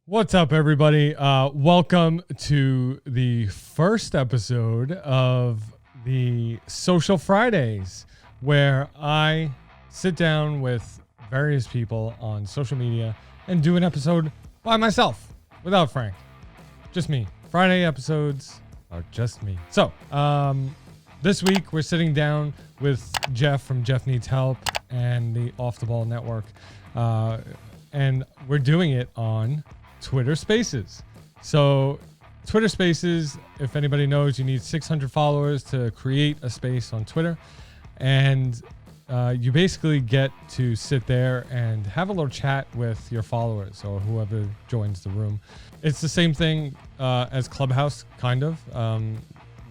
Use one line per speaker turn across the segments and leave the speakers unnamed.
What's up, everybody? Welcome to the first episode of the Social Fridays, where I sit down with various people on social media and do an episode by myself, without Frank. Just me. Friday episodes are just me. So, this week we're sitting down with Jeff from Jeff Needs Help and the Off the Ball Network, and we're doing it on Twitter Spaces. So Twitter Spaces, if anybody knows, you need 600 followers to create a space on Twitter, and you basically get to sit there and have a little chat with your followers or whoever joins the room. It's the same thing as Clubhouse, kind of,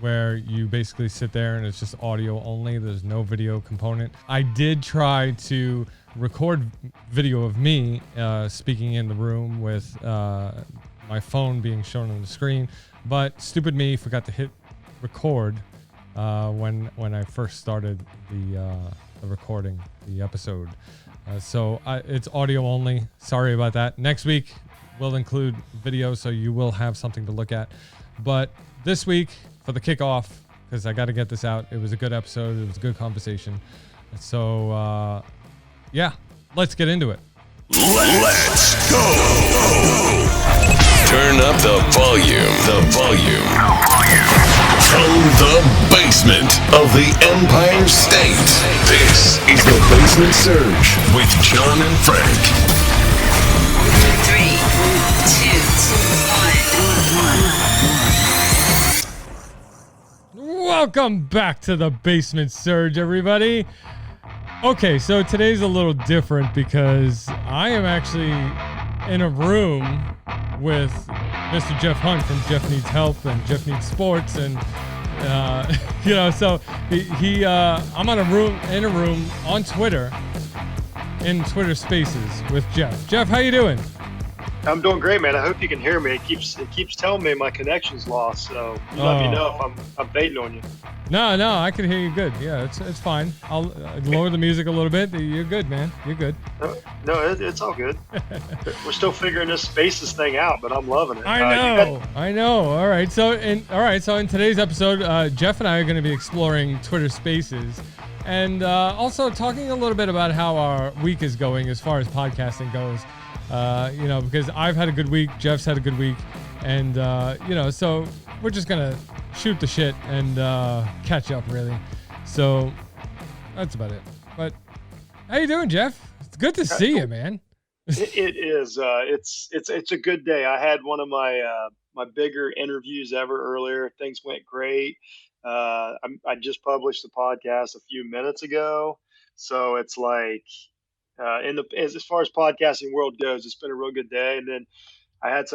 where you basically sit there and it's just audio only. There's no video component. I did try to record video of me speaking in the room with my phone being shown on the screen, but stupid me forgot to hit record when I first started the recording the episode. So it's audio only. Sorry about that. Next week we'll include video, so you will have something to look at. But this week, for the kickoff, because I got to get this out, it was a good episode. It was a good conversation. So yeah, let's get into it.
Let's go. Turn up the volume. From the basement of the Empire State, this is the Basement Surge with John and Frank.
3, 2, 1.
Welcome back to the Basement Surge, everybody. Okay, so today's a little different because I am actually in a room with Mr. Jeff Hunt from Jeff Needs Help and Jeff Needs Sports, and so I'm in a room on Twitter, in Twitter Spaces with Jeff. Jeff, how you doing?
I'm doing great, man. I hope you can hear me. It keeps telling me my connection's lost, so you let me know if I'm baiting on you.
No, I can hear you good. Yeah, it's fine. I'll lower the music a little bit. You're good, man. You're good.
No, it's all good. We're still figuring this Spaces thing out, but I'm loving it.
I know. All right. So in today's episode, Jeff and I are going to be exploring Twitter Spaces, and also talking a little bit about how our week is going as far as podcasting goes. Because I've had a good week, Jeff's had a good week, and so we're just gonna shoot the shit and catch up, really. So that's about it. But how you doing, Jeff? It's good to see you, man.
It is. It's a good day. I had one of my bigger interviews ever earlier. Things went great. I just published the podcast a few minutes ago, so it's like. As far as podcasting world goes, it's been a real good day. And then I had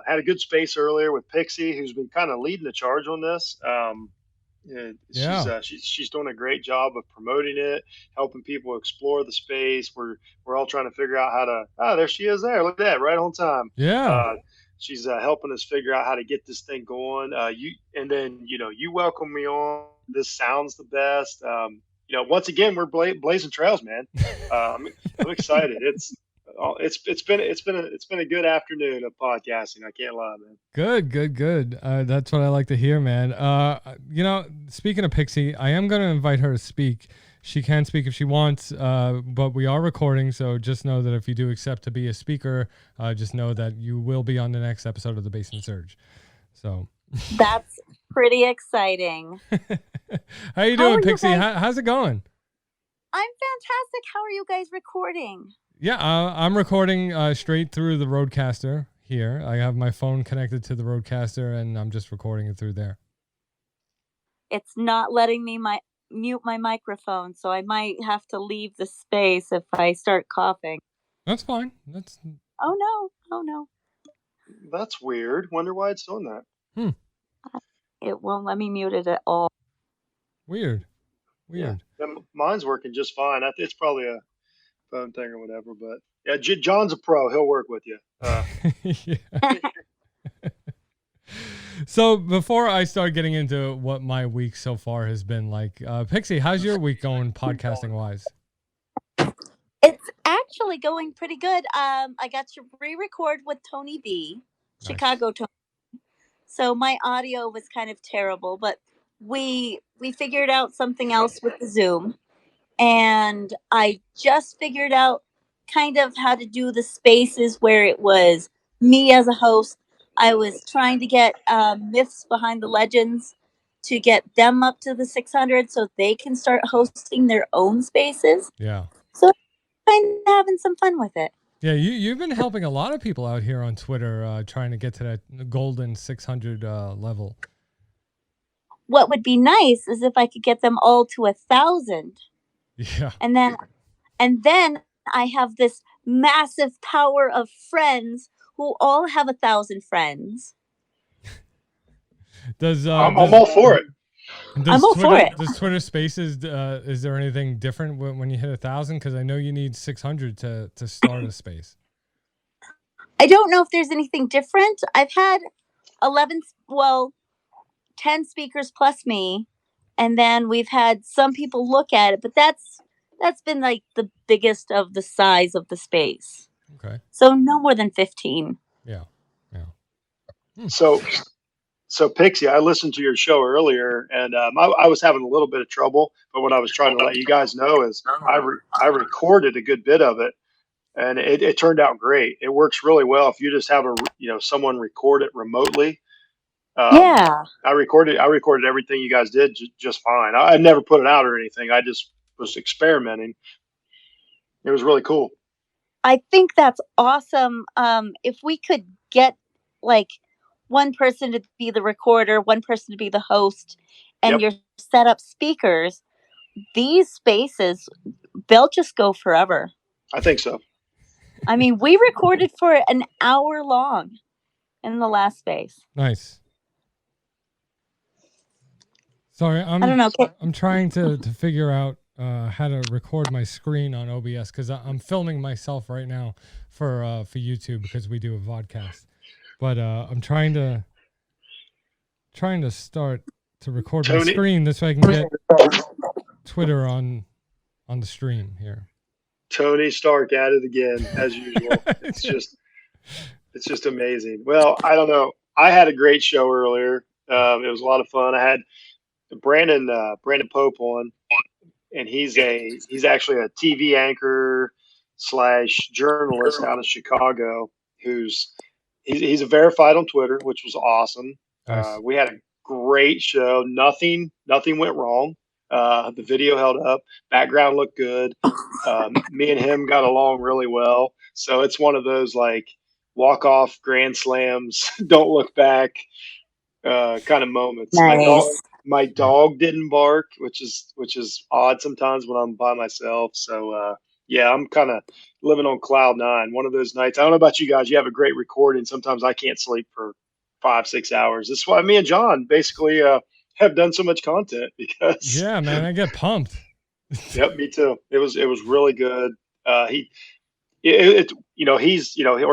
had a good space earlier with Pixie, who's been kind of leading the charge on this. She's doing a great job of promoting it, helping people explore the space. We're all trying to figure out how to. There she is. There, look at that, right on time.
Yeah.
She's helping us figure out how to get this thing going. You welcome me on. This sounds the best. Once again, we're blazing trails, man. I'm excited. It's been a good afternoon of podcasting. I can't lie, man.
Good. That's what I like to hear, man. Speaking of Pixie, I am going to invite her to speak. She can speak if she wants, but we are recording, so just know that if you do accept to be a speaker, just know that you will be on the next episode of the Basement Surge. So
that's pretty exciting.
How you doing, Pixie? How's it going?
I'm fantastic. How are you guys recording?
Yeah, I'm recording straight through the Rodecaster here. I have my phone connected to the Rodecaster, and I'm just recording it through there.
It's not letting me mute my microphone, so I might have to leave the space if I start coughing.
That's fine.
Oh no.
That's weird. Wonder why it's doing that.
It won't let me mute it at all.
Weird.
Yeah, mine's working just fine. It's probably a phone thing or whatever. But yeah, John's a pro. He'll work with you.
So before I start getting into what my week so far has been like, Pixie, how's your week going podcasting wise?
It's actually actually going pretty good. I got to re-record with Tony B, Chicago Tony. So my audio was kind of terrible, but we figured out something else with the Zoom, and I just figured out kind of how to do the spaces where it was me as a host. I was trying to get Myths Behind the Legends to get them up to the 600 so they can start hosting their own spaces.
Yeah.
So kind of having some fun with it.
Yeah, you've been helping a lot of people out here on Twitter trying to get to that golden 600 level.
What would be nice is if I could get them all to 1,000.
Yeah.
And then I have this massive power of friends who all have 1,000 friends.
I'm all for it.
I'm all for it.
Does Twitter Spaces, is there anything different when you hit 1,000? Because I know you need 600 to start a space.
I don't know if there's anything different. I've had 10 speakers plus me, and then we've had some people look at it, but that's been like the biggest of the size of the space.
Okay.
So no more than 15.
Yeah.
So Pixie, I listened to your show earlier, and I was having a little bit of trouble. But what I was trying to let you guys know is I recorded a good bit of it, and it turned out great. It works really well if you just have someone record it remotely.
Yeah.
I recorded everything you guys did just fine. I never put it out or anything. I just was experimenting. It was really cool.
I think that's awesome. If we could get like one person to be the recorder, one person to be the host, and your setup speakers, these spaces, they'll just go forever.
I think so.
I mean, we recorded for an hour long in the last space.
Nice. Sorry,
I don't know.
I'm trying to figure out how to record my screen on OBS because I'm filming myself right now for YouTube because we do a vodcast. But I'm trying to start to record my screen this way I can get Twitter on the stream here. Tony
Stark at it again as usual. It's just amazing. Well, I don't know. I had a great show earlier. It was a lot of fun. I had Brandon Pope on, and he's actually a TV anchor / journalist out of Chicago. He's a verified on Twitter, which was awesome. Nice. We had a great show. Nothing went wrong. The video held up. Background looked good. Me and him got along really well. So it's one of those like walk off grand slams, don't look back kind of moments.
Nice.
My dog didn't bark, which is odd sometimes when I'm by myself. So I'm kind of living on cloud nine. One of those nights. I don't know about you guys. You have a great recording. Sometimes I can't sleep for 5-6 hours. That's why me and John basically have done so much content because.
Yeah, man, I get pumped.
Yep, me too. It was really good. We're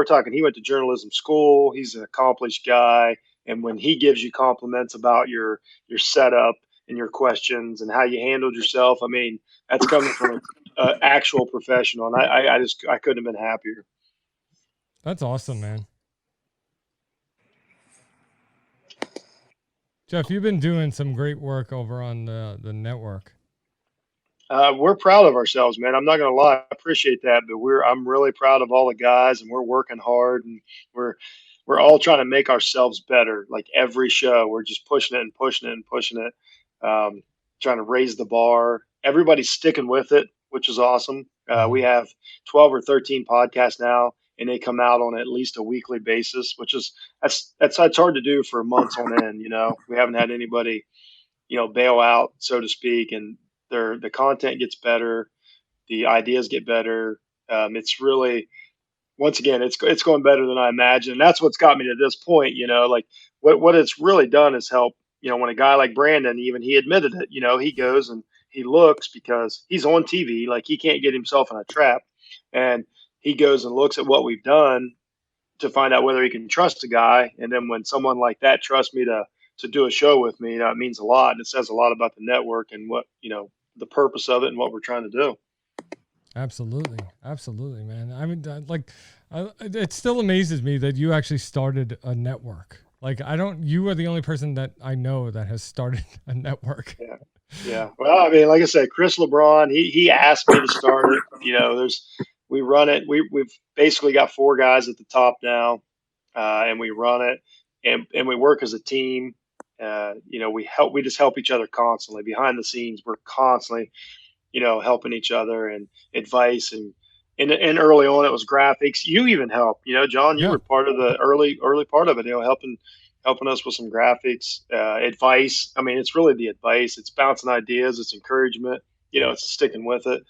talking. He went to journalism school. He's an accomplished guy. And when he gives you compliments about your setup and your questions and how you handled yourself, I mean, that's coming from an actual professional. And I couldn't have been happier.
That's awesome, man. Jeff, you've been doing some great work over on the network.
We're proud of ourselves, man. I'm not going to lie. I appreciate that, but I'm really proud of all the guys, and we're working hard, and we're all trying to make ourselves better. Like every show, we're just pushing it and pushing it and pushing it, trying to raise the bar. Everybody's sticking with it, which is awesome. We have 12 or 13 podcasts now, and they come out on at least a weekly basis, which is that's hard to do for months on end. We haven't had anybody, bail out, so to speak, and the content gets better, the ideas get better. It's really. Once again, it's going better than I imagined. And that's what's got me to this point, like what it's really done is help, when a guy like Brandon, even he admitted it, he goes and he looks because he's on TV, like he can't get himself in a trap. And he goes and looks at what we've done to find out whether he can trust a guy. And then when someone like that trusts me to do a show with me, it means a lot. And it says a lot about the network and what, the purpose of it and what we're trying to do.
Absolutely. Absolutely, man. I mean, it still amazes me that you actually started a network. Like, you are the only person that I know that has started a network.
Yeah. Yeah. Well, I mean, like I said, Chris LeBron, he asked me to start it. We run it. We've basically got 4 guys at the top now, and we run it, and we work as a team. We just help each other constantly behind the scenes. We're constantly, helping each other and advice and early on it was graphics. You even helped, John, you
Yeah.
were part of the early part of it, helping us with some graphics, advice. I mean, it's really the advice. It's bouncing ideas. It's encouragement. It's sticking with it.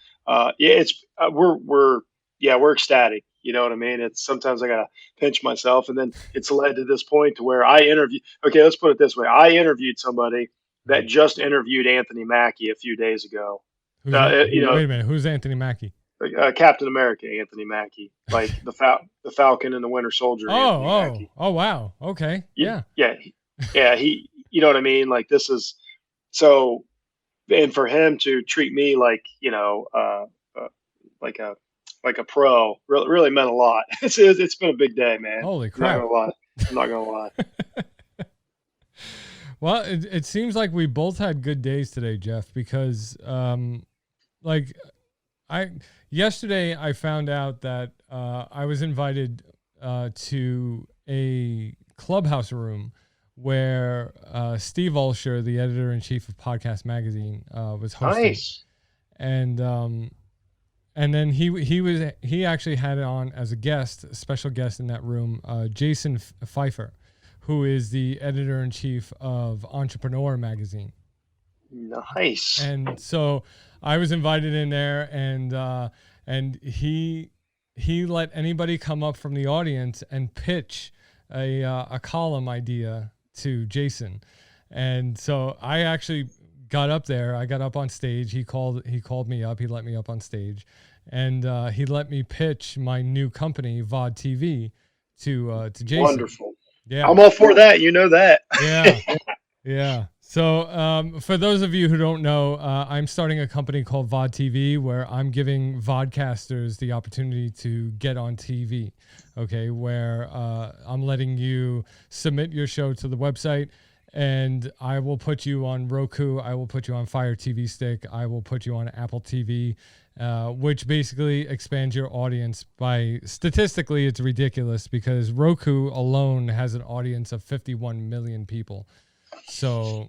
We're ecstatic. You know what I mean? It's sometimes I gotta pinch myself, and then it's led to this point to where I interview. Okay, let's put it this way: I interviewed somebody that just interviewed Anthony Mackie a few days ago.
Wait a minute. Who's Anthony Mackie?
Captain America, Anthony Mackie, like the Falcon and the Winter Soldier.
Oh, wow. Okay. Yeah.
He, you know what I mean? Like this is so, and for him to treat me like, like a pro really meant a lot. It's been a big day, man.
Holy crap.
I'm not gonna lie.
Well, it seems like we both had good days today, Jeff, because, yesterday I found out that I was invited to a clubhouse room where Steve Olsher, the editor-in-chief of Podcast Magazine, was hosting.
Nice.
And then he actually had on as a special guest in that room, Jason Pfeiffer, who is the editor-in-chief of Entrepreneur Magazine.
Nice.
And so I was invited in there, and he let anybody come up from the audience and pitch a column idea to Jason. And so I actually got up there. I got up on stage. He called me up. He let me up on stage, and he let me pitch my new company, VOD TV, to Jason.
Wonderful.
Yeah,
I'm all for that. You know that.
Yeah. Yeah. So for those of you who don't know, I'm starting a company called VOD TV, where I'm giving vodcasters the opportunity to get on TV. Okay, where I'm letting you submit your show to the website, and I will put you on Roku. I will put you on Fire TV Stick. I will put you on Apple TV, which basically expands your audience by, statistically, it's ridiculous because Roku alone has an audience of 51 million people. So,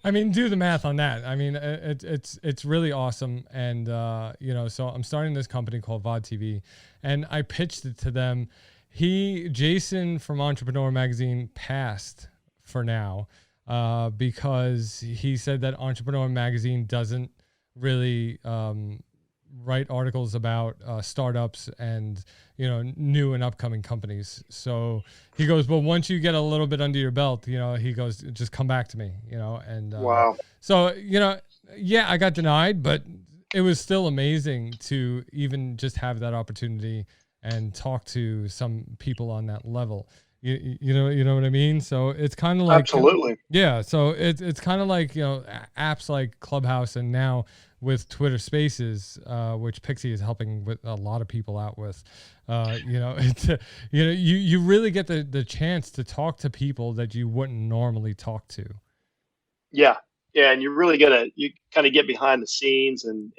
I mean, do the math on that. I mean, it's really awesome. And, so I'm starting this company called VOD TV, and I pitched it to them. Jason from Entrepreneur Magazine passed for now, because he said that Entrepreneur Magazine doesn't really, write articles about startups and new and upcoming companies. So he goes, well, once you get a little bit under your belt, he goes, just come back to me, and
Wow.
So yeah, I got denied, but it was still amazing to even just have that opportunity and talk to some people on that level. You know what I mean? So it's kind of like,
Absolutely.
yeah. So it's kind of like, apps like Clubhouse, and now with Twitter Spaces, which Pixie is helping with a lot of people out with, you really get the chance to talk to people that you wouldn't normally talk to.
Yeah. Yeah. And you really you kind of get behind the scenes, and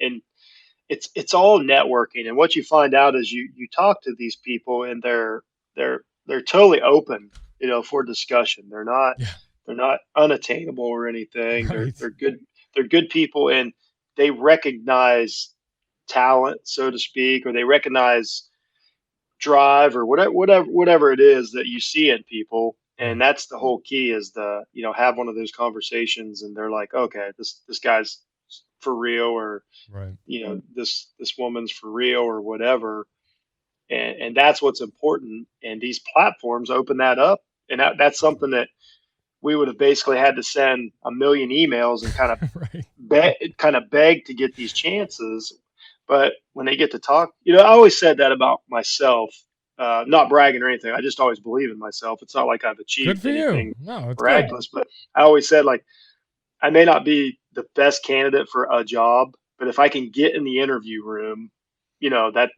it's all networking. And what you find out is you talk to these people, and they're totally open, for discussion. They're not unattainable or anything.
Right.
They're good people, and they recognize talent, so to speak, or they recognize drive, or whatever it is that you see in people. And that's the whole key, is have one of those conversations, and they're like, okay, this guy's for real, or,
right,
this woman's for real, or whatever. And that's what's important. And these platforms open that up. And that's something that we would have basically had to send a million emails and kind of beg to get these chances. But when they get to talk, I always said that about myself, not bragging or anything. I just always believe in myself. It's not like I've achieved anything miraculous, but I always said, like, I may not be the best candidate for a job, But if I can get in the interview room,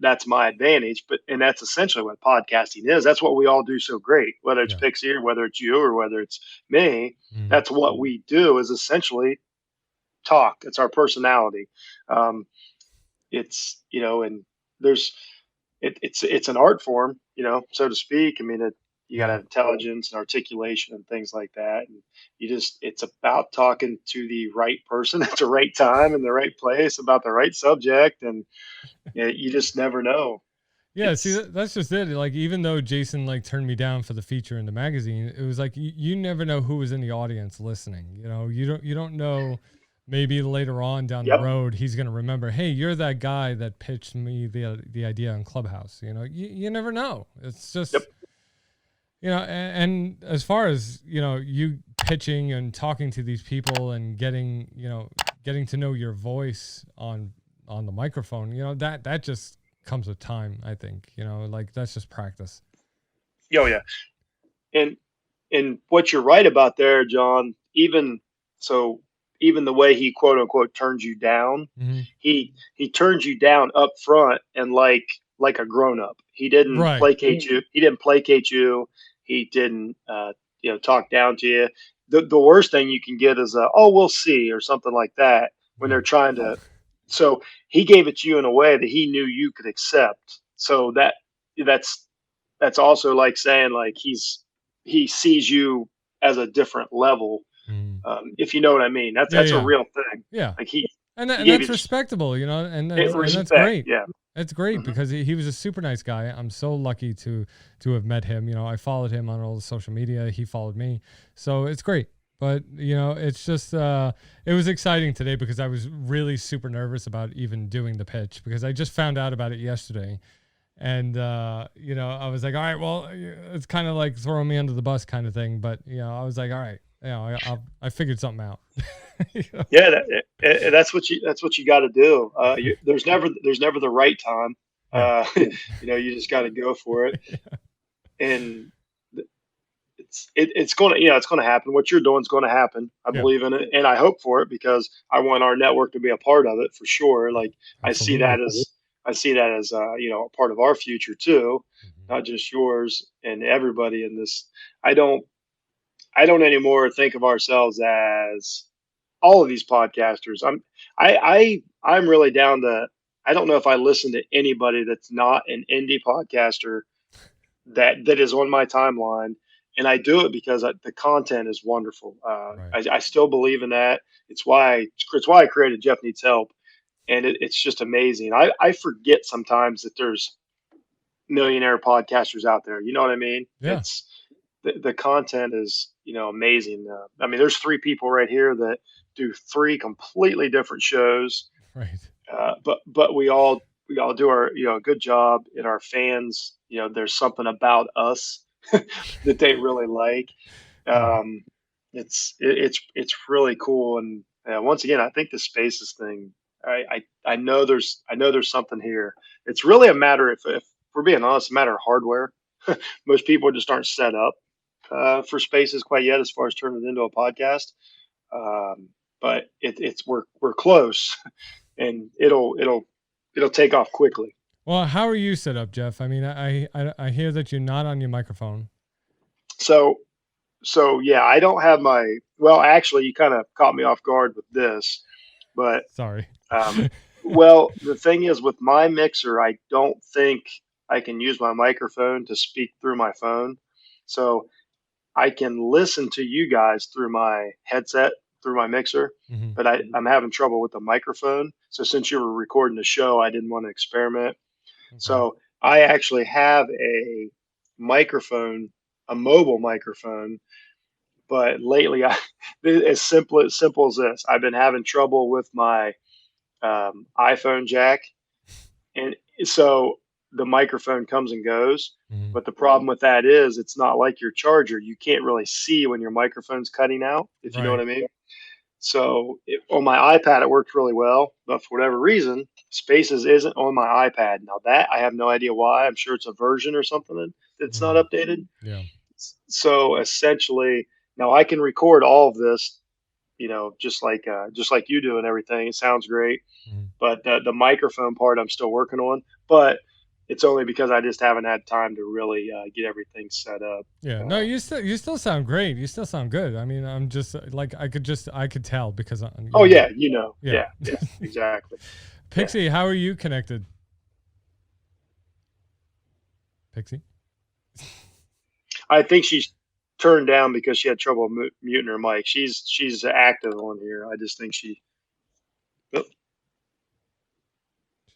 that's my advantage. And that's essentially what podcasting is. That's what we all do so great, whether it's
Yeah.
Pixie or whether it's you or whether it's me.
Mm.
That's what we do, is essentially talk. It's our personality. It's, and there's, it's an art form, so to speak. I mean, you got to have intelligence and articulation and things like that. And it's about talking to the right person at the right time in the right place about the right subject. And you just never know.
Yeah, see, that's just it. Like, even though Jason like turned me down for the feature in the magazine, it was like you never know who was in the audience listening. You don't know. Maybe later on down the road, he's gonna remember. Hey, you're that guy that pitched me the idea on Clubhouse. You never know. It's just and as far as you pitching and talking to these people and getting to know your voice on the microphone, that just comes with time. I think like that's just practice.
Oh yeah, and what you're right about there, John. Even the way he quote unquote turns you down, he turns you down up front and like a grown up. He didn't placate you. He didn't placate you. He didn't talk down to you. The worst thing you can get is we'll see, or something like that, when they're trying to. So he gave it to you in a way that he knew you could accept. So that's also like saying like he sees you as a different level. If you know what I mean, that's a real thing.
Yeah,
like
that's respectable, and that's great.
Yeah,
it's great because he was a super nice guy. I'm so lucky to have met him. I followed him on all the social media. He followed me, so it's great. But it's just it was exciting today because I was really super nervous about even doing the pitch because I just found out about it yesterday. And, I was like, all right, well, it's kind of like throwing me under the bus kind of thing. But, I was like, all right, I figured something out.
Yeah, that's what you got to do. There's never the right time. You just got to go for it. And it's going to happen. What you're doing is going to happen. I believe in it, and I hope for it because I want our network to be a part of it for sure. Like
Absolutely.
I see that as a part of our future too, not just yours and everybody in this. I don't anymore think of ourselves as all of these podcasters. I'm really down to. I don't know if I listen to anybody that's not an indie podcaster that is on my timeline, and I do it because the content is wonderful. I still believe in that. It's why I created Jeff Needs Help. And it's just amazing. I forget sometimes that there's millionaire podcasters out there. You know what I mean?
Yeah.
It's the content is amazing. I mean, there's 3 people right here that do 3 completely different shows.
Right.
But we all do our good job, and our fans. There's something about us that they really like. It's really cool. And once again, I think the Spaces thing. I know there's something here. It's really a matter, if we're being honest, a matter of hardware. Most people just aren't set up for Spaces quite yet, as far as turning it into a podcast. But we're close, and it'll take off quickly.
Well, how are you set up, Jeff? I mean, I hear that you're not on your microphone.
So yeah, I don't have my. Well, actually, you kind of caught me off guard with this, but
sorry.
Well, the thing is, with my mixer, I don't think I can use my microphone to speak through my phone. So I can listen to you guys through my headset, through my mixer, but I'm having trouble with the microphone. So since you were recording the show, I didn't want to experiment. Okay. So I actually have a microphone, a mobile microphone. But lately, as simple as this, I've been having trouble with my iPhone jack, and so the microphone comes and goes. But the problem with that is it's not like your charger. You can't really see when your microphone's cutting out, if you know what I mean. So on my iPad, it worked really well, but for whatever reason, Spaces isn't on my iPad. Now that I have no idea why. I'm sure it's a version or something that's not updated.
Yeah.
So essentially, now I can record all of this, just like you do and everything. It sounds great. but the microphone part I'm still working on. But it's only because I just haven't had time to really get everything set up.
Yeah, no, you still sound great. You still sound good. I mean, I'm just like I could tell because
Oh yeah,
Yeah.
yeah, exactly.
Pixie, how are you connected? Pixie?
I think she's turned down because she had trouble muting her mic. She's active on here. I just think she. Oh,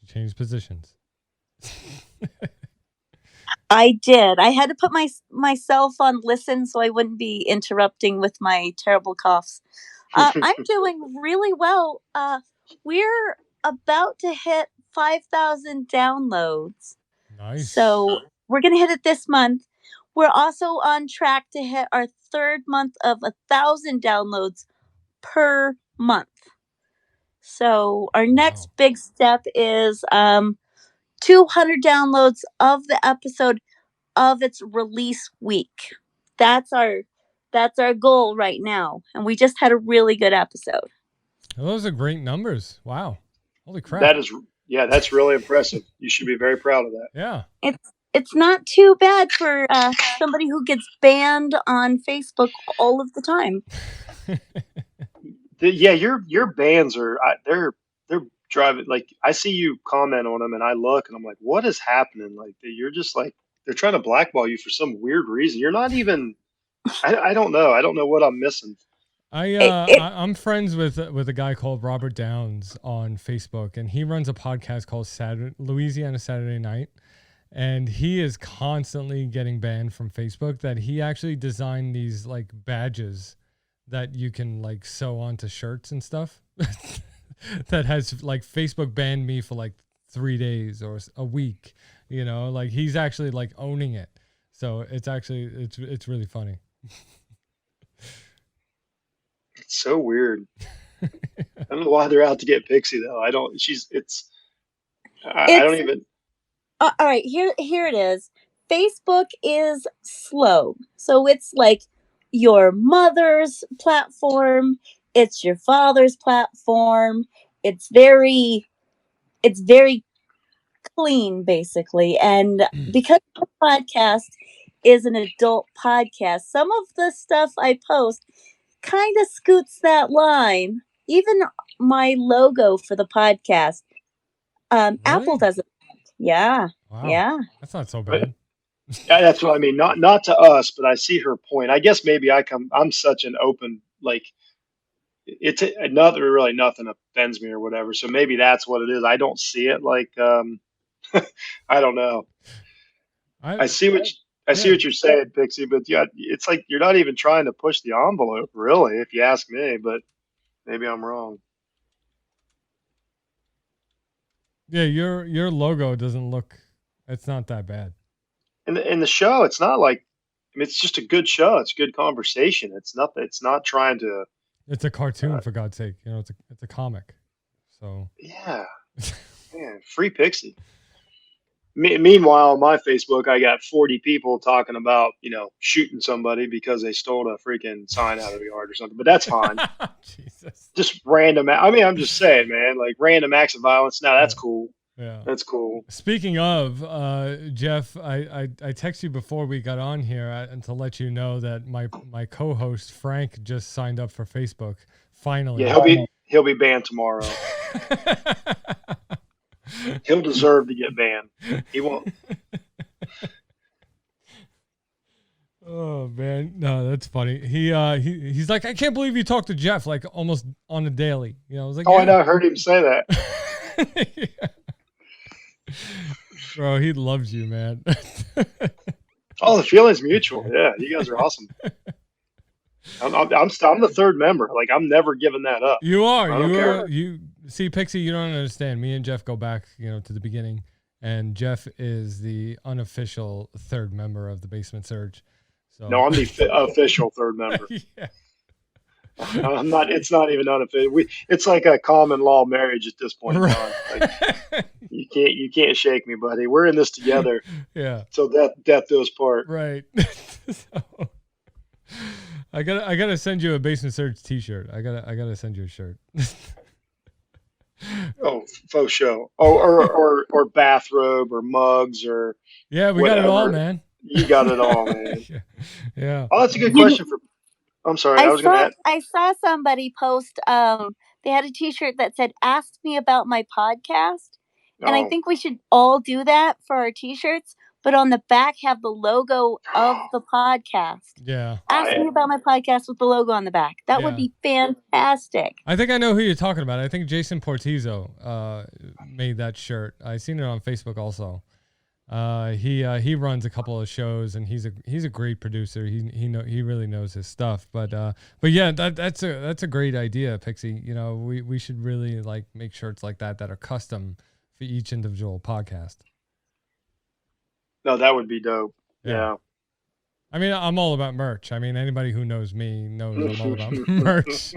She changed positions.
I did. I had to put myself on listen so I wouldn't be interrupting with my terrible coughs. I'm doing really well. We're about to hit 5,000 downloads.
Nice.
So we're going to hit it this month. We're also on track to hit our third month of 1,000 downloads per month. So our next big step is 200 downloads of the episode of its release week. That's our goal right now, and we just had a really good episode.
Those are great numbers. Wow. Holy crap.
That's really impressive. You should be very proud of that.
Yeah.
It's not too bad for somebody who gets banned on Facebook all of the time.
Your bands are they're driving, like, I see you comment on them and I look and I'm like, what is happening? Like, you're just like, they're trying to blackball you for some weird reason. You're not even. I don't know. I don't know what I'm missing.
I'm friends with a guy called Robert Downs on Facebook, and he runs a podcast called Louisiana Saturday Night. And he is constantly getting banned from Facebook. That he actually designed these like badges that you can like sew onto shirts and stuff. That has like Facebook banned me for like 3 days or a week. You know, like he's actually like owning it. So it's really funny.
It's so weird. I don't know why they're out to get Pixie though. I don't even.
All right, here it is. Facebook is slow. So it's like your mother's platform, it's your father's platform. It's very clean basically. And because the podcast is an adult podcast, some of the stuff I post kind of scoots that line. Even my logo for the podcast,
Really?
Apple doesn't. Yeah.
Wow.
Yeah.
That's not so bad.
Yeah, that's what I mean. Not to us, but I see her point. I guess maybe I'm such an open, like, it's really nothing offends me or whatever. So maybe that's what it is. I don't see it like I don't know. I see what you're saying, Pixie, but yeah, it's like you're not even trying to push the envelope, really, if you ask me. But maybe I'm wrong.
Yeah, your logo doesn't look. It's not that bad.
In the show, it's not like. I mean, it's just a good show. It's a good conversation. It's not trying to.
It's a cartoon, for God's sake. You know, it's a comic. So.
Yeah. Man, free Pixie. Meanwhile, on my Facebook, I got 40 people talking about, shooting somebody because they stole a freaking sign out of the yard or something. But that's fine.
Jesus.
Just random. I mean, I'm just saying, man, like random acts of violence. Now that's cool.
Yeah.
That's cool.
Speaking of, Jeff, I texted you before we got on here and to let you know that my co-host Frank just signed up for Facebook. Finally.
Yeah, he'll be banned tomorrow. He'll deserve to get banned. He won't.
Oh man, no, that's funny. He's like, I can't believe you talked to Jeff like almost on a daily. I was like,
I know. I heard him say that.
Yeah. Bro, he loves you, man.
Oh, the feeling's mutual. Yeah, you guys are awesome. I'm the third member. Like, I'm never giving that up.
You are.
I don't care.
You see, Pixie, you don't understand. Me and Jeff go back, to the beginning, and Jeff is the unofficial third member of the Basement Surge. So.
No, I'm the official third member.
Yeah.
I'm not. It's not even unofficial. It's like a common law marriage at this point in time. Like, you can't shake me, buddy. We're in this together.
Yeah.
So death do us part.
Right. So, I gotta send you a Basement Surge T-shirt. I gotta send you a shirt.
Oh, faux show. Or bathrobe or mugs or
Yeah, we got it all,
whatever.
man.
You got it all, man.
Yeah. Yeah.
Oh, that's a good
You kn-
question for. I'm sorry, I was going to add.
I saw somebody post they had a t-shirt that said ask me about my podcast, and I
Oh,
think we should all do that for our t-shirts, but on the back have the logo of the podcast.
Yeah.
Ask me about my podcast with the logo on the back. That would
Yeah.
be fantastic.
I think I know who you're talking about. I think Jason Portizo made that shirt. I seen it on Facebook also. He runs a couple of shows, and he's a great producer. He really knows his stuff. But yeah, that's a great idea, Pixie. You know, we should really like make shirts like that are custom for each individual podcast.
no, that would be dope. Yeah.
I mean, I'm all about merch. I mean, anybody who knows me knows I'm all about merch.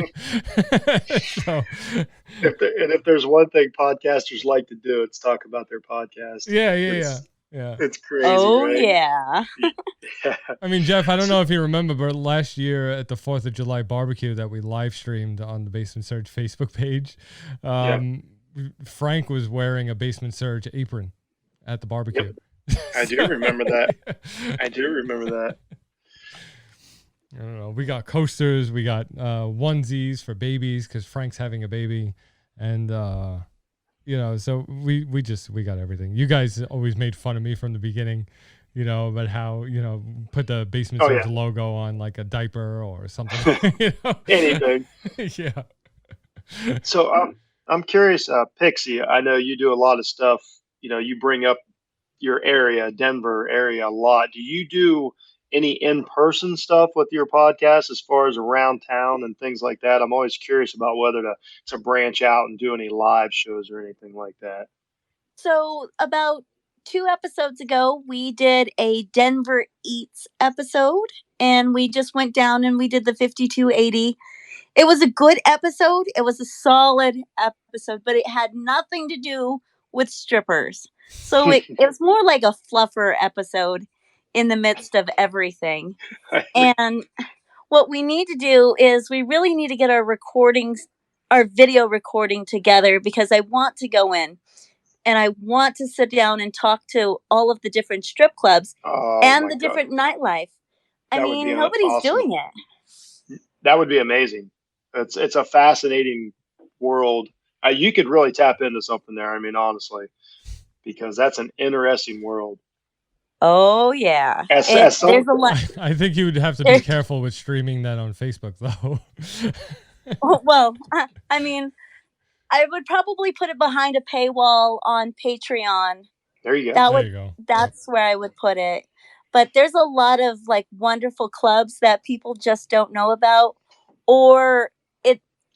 So,
If there's one thing podcasters like to do, it's talk about their podcast.
yeah.
It's crazy,
Oh
right?
yeah.
Yeah.
I mean, Jeff, I don't know if you remember, but last year at the 4th of July barbecue that we live streamed on the Basement Surge Facebook page, Frank was wearing a Basement Surge apron at the barbecue.
Yep. I do remember that. I do remember that.
I don't know. We got coasters. We got onesies for babies because Frank's having a baby. And, so we got everything. You guys always made fun of me from the beginning, about how, put the Basement Surge logo on like a diaper or something.
Anything.
Yeah.
So I'm curious, Pixie. I know you do a lot of stuff. You bring up your area, Denver area, a lot. Do you do any in-person stuff with your podcast as far as around town and things like that? I'm always curious about whether to branch out and do any live shows or anything like that.
So about 2 episodes ago, we did a Denver Eats episode, and we just went down and we did the 5280. It was a good episode. It was a solid episode, but it had nothing to do with strippers. So it was more like a fluffer episode in the midst of everything. And what we need to do is we really need to get our video recording together, because I want to go in and I want to sit down and talk to all of the different strip clubs and the different nightlife. I mean, nobody's doing it.
That would be amazing. It's a fascinating world. You could really tap into something there. I mean, honestly, because that's an interesting world.
Oh yeah,
there's
a lot.
I think you would have to be careful with streaming that on Facebook, though.
Well, I mean, I would probably put it behind a paywall on Patreon.
There you go.
There you go.
That's where I would put it. But there's a lot of like wonderful clubs that people just don't know about, or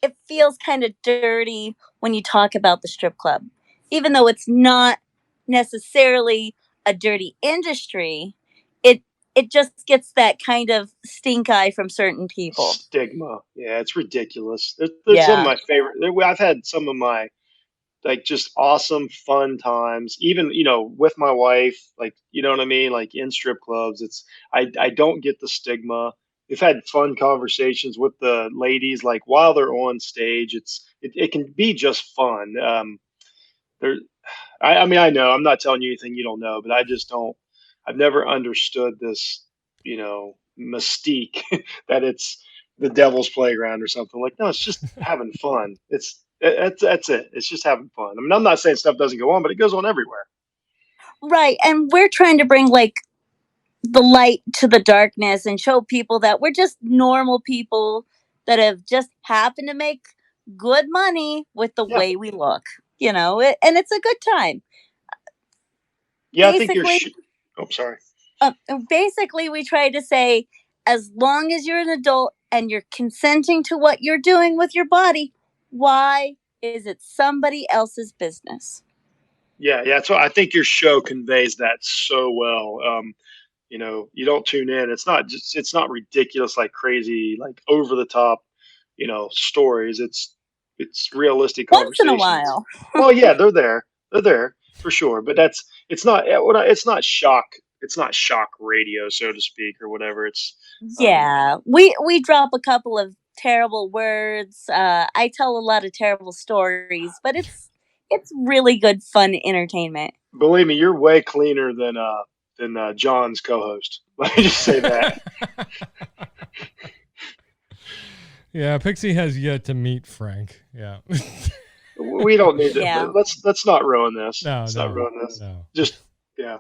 it feels kind of dirty when you talk about the strip club, even though it's not necessarily a dirty industry. It just gets that kind of stink eye from certain people.
Stigma. Yeah, it's ridiculous. There's some of my favorite. I've had some of my like just awesome fun times, even with my wife, like, you know what I mean, like in strip clubs. I don't get the stigma. We've had fun conversations with the ladies, like while they're on stage. It can be just fun. I mean, I know I'm not telling you anything you don't know, but I've never understood this, mystique that it's the devil's playground or something. Like, no, it's just having fun. That's it. It's just having fun. I mean, I'm not saying stuff doesn't go on, but it goes on everywhere.
Right. And we're trying to bring like the light to the darkness and show people that we're just normal people that have just happened to make good money with the way we look, and it's a good time.
Yeah, I think you're. Sorry.
Basically, we try to say, as long as you're an adult and you're consenting to what you're doing with your body, why is it somebody else's business?
Yeah. So I think your show conveys that so well. You don't tune in. It's not ridiculous, like crazy, like over the top, stories. It's realistic
Once in
conversations.
a while.
Well, yeah, they're there for sure. But it's not shock. It's not shock radio, so to speak, or whatever. It's
we drop a couple of terrible words. I tell a lot of terrible stories, but it's really good, fun entertainment.
Believe me, you're way cleaner than John's co-host. Let me just say that.
Yeah, Pixie has yet to meet Frank. Yeah.
We don't need to.
Yeah.
Let's not ruin this.
No,
Let's
no,
not ruin this.
no.
Just yeah.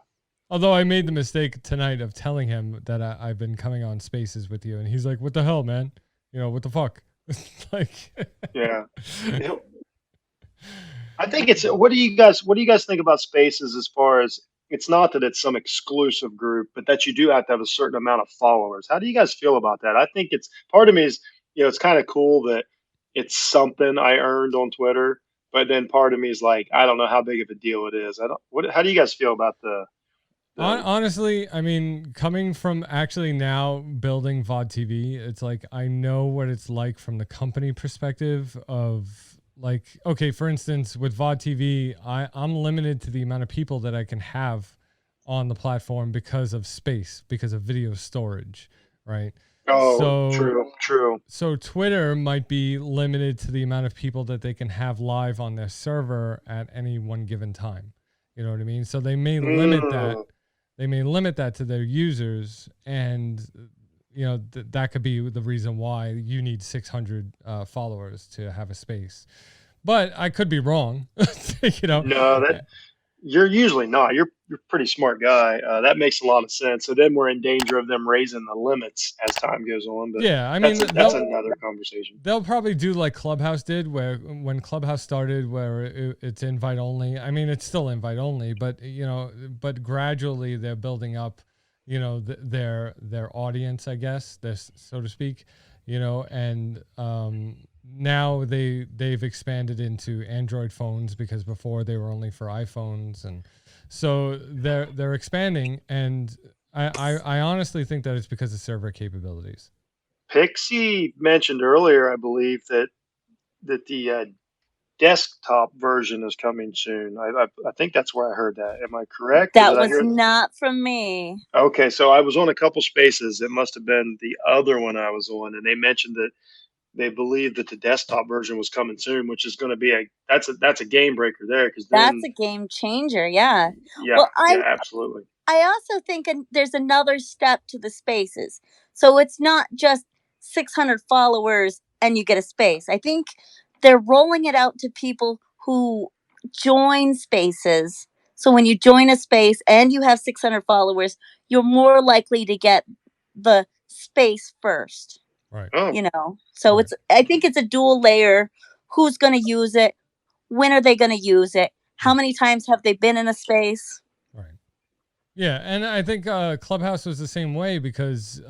Although I made the mistake tonight of telling him that I've been coming on Spaces with you, and he's like, "What the hell, man? You know what the fuck?" Like,
Yeah. I think it's what do you guys think about Spaces as far as it's not that it's some exclusive group, but that you do have to have a certain amount of followers. How do you guys feel about that? I think it's part of me is, it's kind of cool that it's something I earned on Twitter, but then part of me is like, I don't know how big of a deal it is. How do you guys feel about the
honestly, I mean, coming from actually now building VOD TV, it's like I know what it's like from the company perspective of like, okay, for instance, with VOD TV, I'm limited to the amount of people that I can have on the platform because of space, because of video storage, right?
Oh, true.
So Twitter might be limited to the amount of people that they can have live on their server at any one given time. You know what I mean? So they may limit that. They may limit that to their users, and that could be the reason why you need 600 followers to have a space. But I could be wrong.
No, you're usually not. You're a pretty smart guy. That makes a lot of sense. So then we're in danger of them raising the limits as time goes on. But
yeah, I mean
that's another conversation.
They'll probably do like Clubhouse did, where when Clubhouse started, where it's invite only. I mean, it's still invite only, but but gradually they're building up, their audience, I guess, so to speak, and now they've expanded into Android phones because before they were only for iPhones, and so they're expanding, and I honestly think that it's because of server capabilities.
Pixie mentioned earlier, I believe, that the desktop version is coming soon. I think that's where I heard that. Am I correct?
That was not from me.
Okay, so I was on a couple spaces. It must have been the other one I was on, and they mentioned that they believe that the desktop version was coming soon, which is going to be that's a game breaker there, because
that's a game changer. Yeah.
Yeah. Well, yeah, absolutely.
I also think there's another step to the spaces. So it's not just 600 followers and you get a space. I think they're rolling it out to people who join spaces. So when you join a space and you have 600 followers, you're more likely to get the space first.
Right.
So right. I think it's a dual layer. Who's going to use it? When are they going to use it? How many times have they been in a space?
Right. Yeah. And I think Clubhouse was the same way, because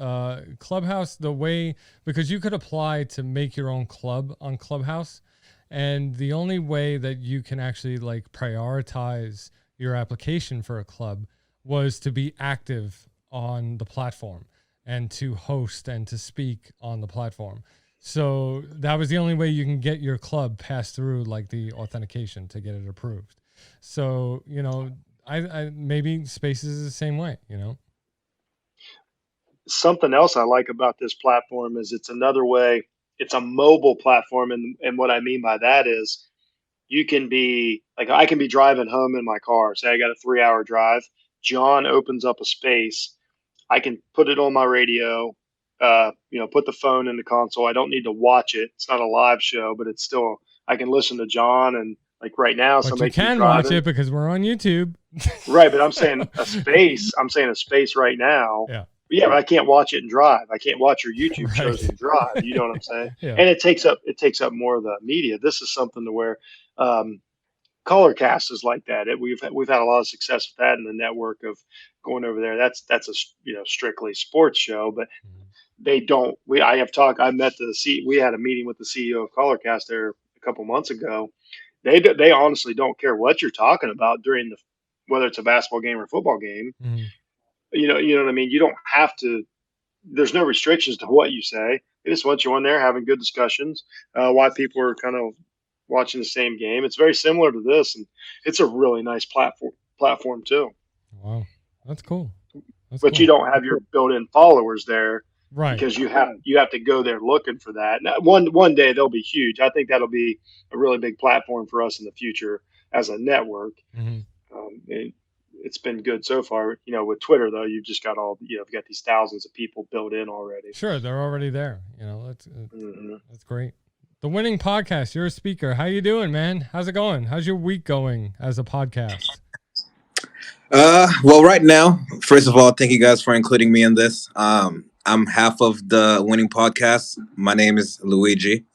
Clubhouse, because you could apply to make your own club on Clubhouse. And the only way that you can actually like prioritize your application for a club was to be active on the platform and to host and to speak on the platform. So that was the only way you can get your club passed through like the authentication to get it approved. So, I maybe Spaces is the same way,
Something else I like about this platform is it's another way. It's a mobile platform. And what I mean by that is you can be like, I can be driving home in my car. Say I got a 3-hour drive. John opens up a space. I can put it on my radio, put the phone in the console. I don't need to watch it. It's not a live show, but it's still, I can listen to John, and like right now,
but you can watch it because we're on YouTube.
Right. But I'm saying a space. I'm saying a space right now.
Yeah.
Yeah, but I can't watch it and drive. I can't watch your YouTube shows and drive. You know what I'm saying?
Yeah.
And it takes up more of the media. This is something to where Colorcast is like that. We've had a lot of success with that in the network of going over there. That's a strictly sports show, but they don't. We had a meeting with the CEO of Colorcast there a couple months ago. They honestly don't care what you're talking about during whether it's a basketball game or a football game.
Mm-hmm.
You know what I mean? You don't have to. There's no restrictions to what you say. They just want you on there having good discussions. Why people are kind of watching the same game. It's very similar to this, and it's a really nice platform too.
Wow, that's cool.
But cool. You don't have your built-in followers there,
right?
Because you have to go there looking for that. Now, one day they'll be huge. I think that'll be a really big platform for us in the future. as a network.
Hmm.
It's been good so far. With Twitter though, you've just got you've got these thousands of people built in already.
Sure, they're already there.
Hmm.
That's great. The Winning Podcast. You're a speaker. How you doing, man? How's it going? How's your week going as a podcast?
Well, right now, first of all, thank you guys for including me in this. I'm half of the Winning Podcast. My name is Luigi.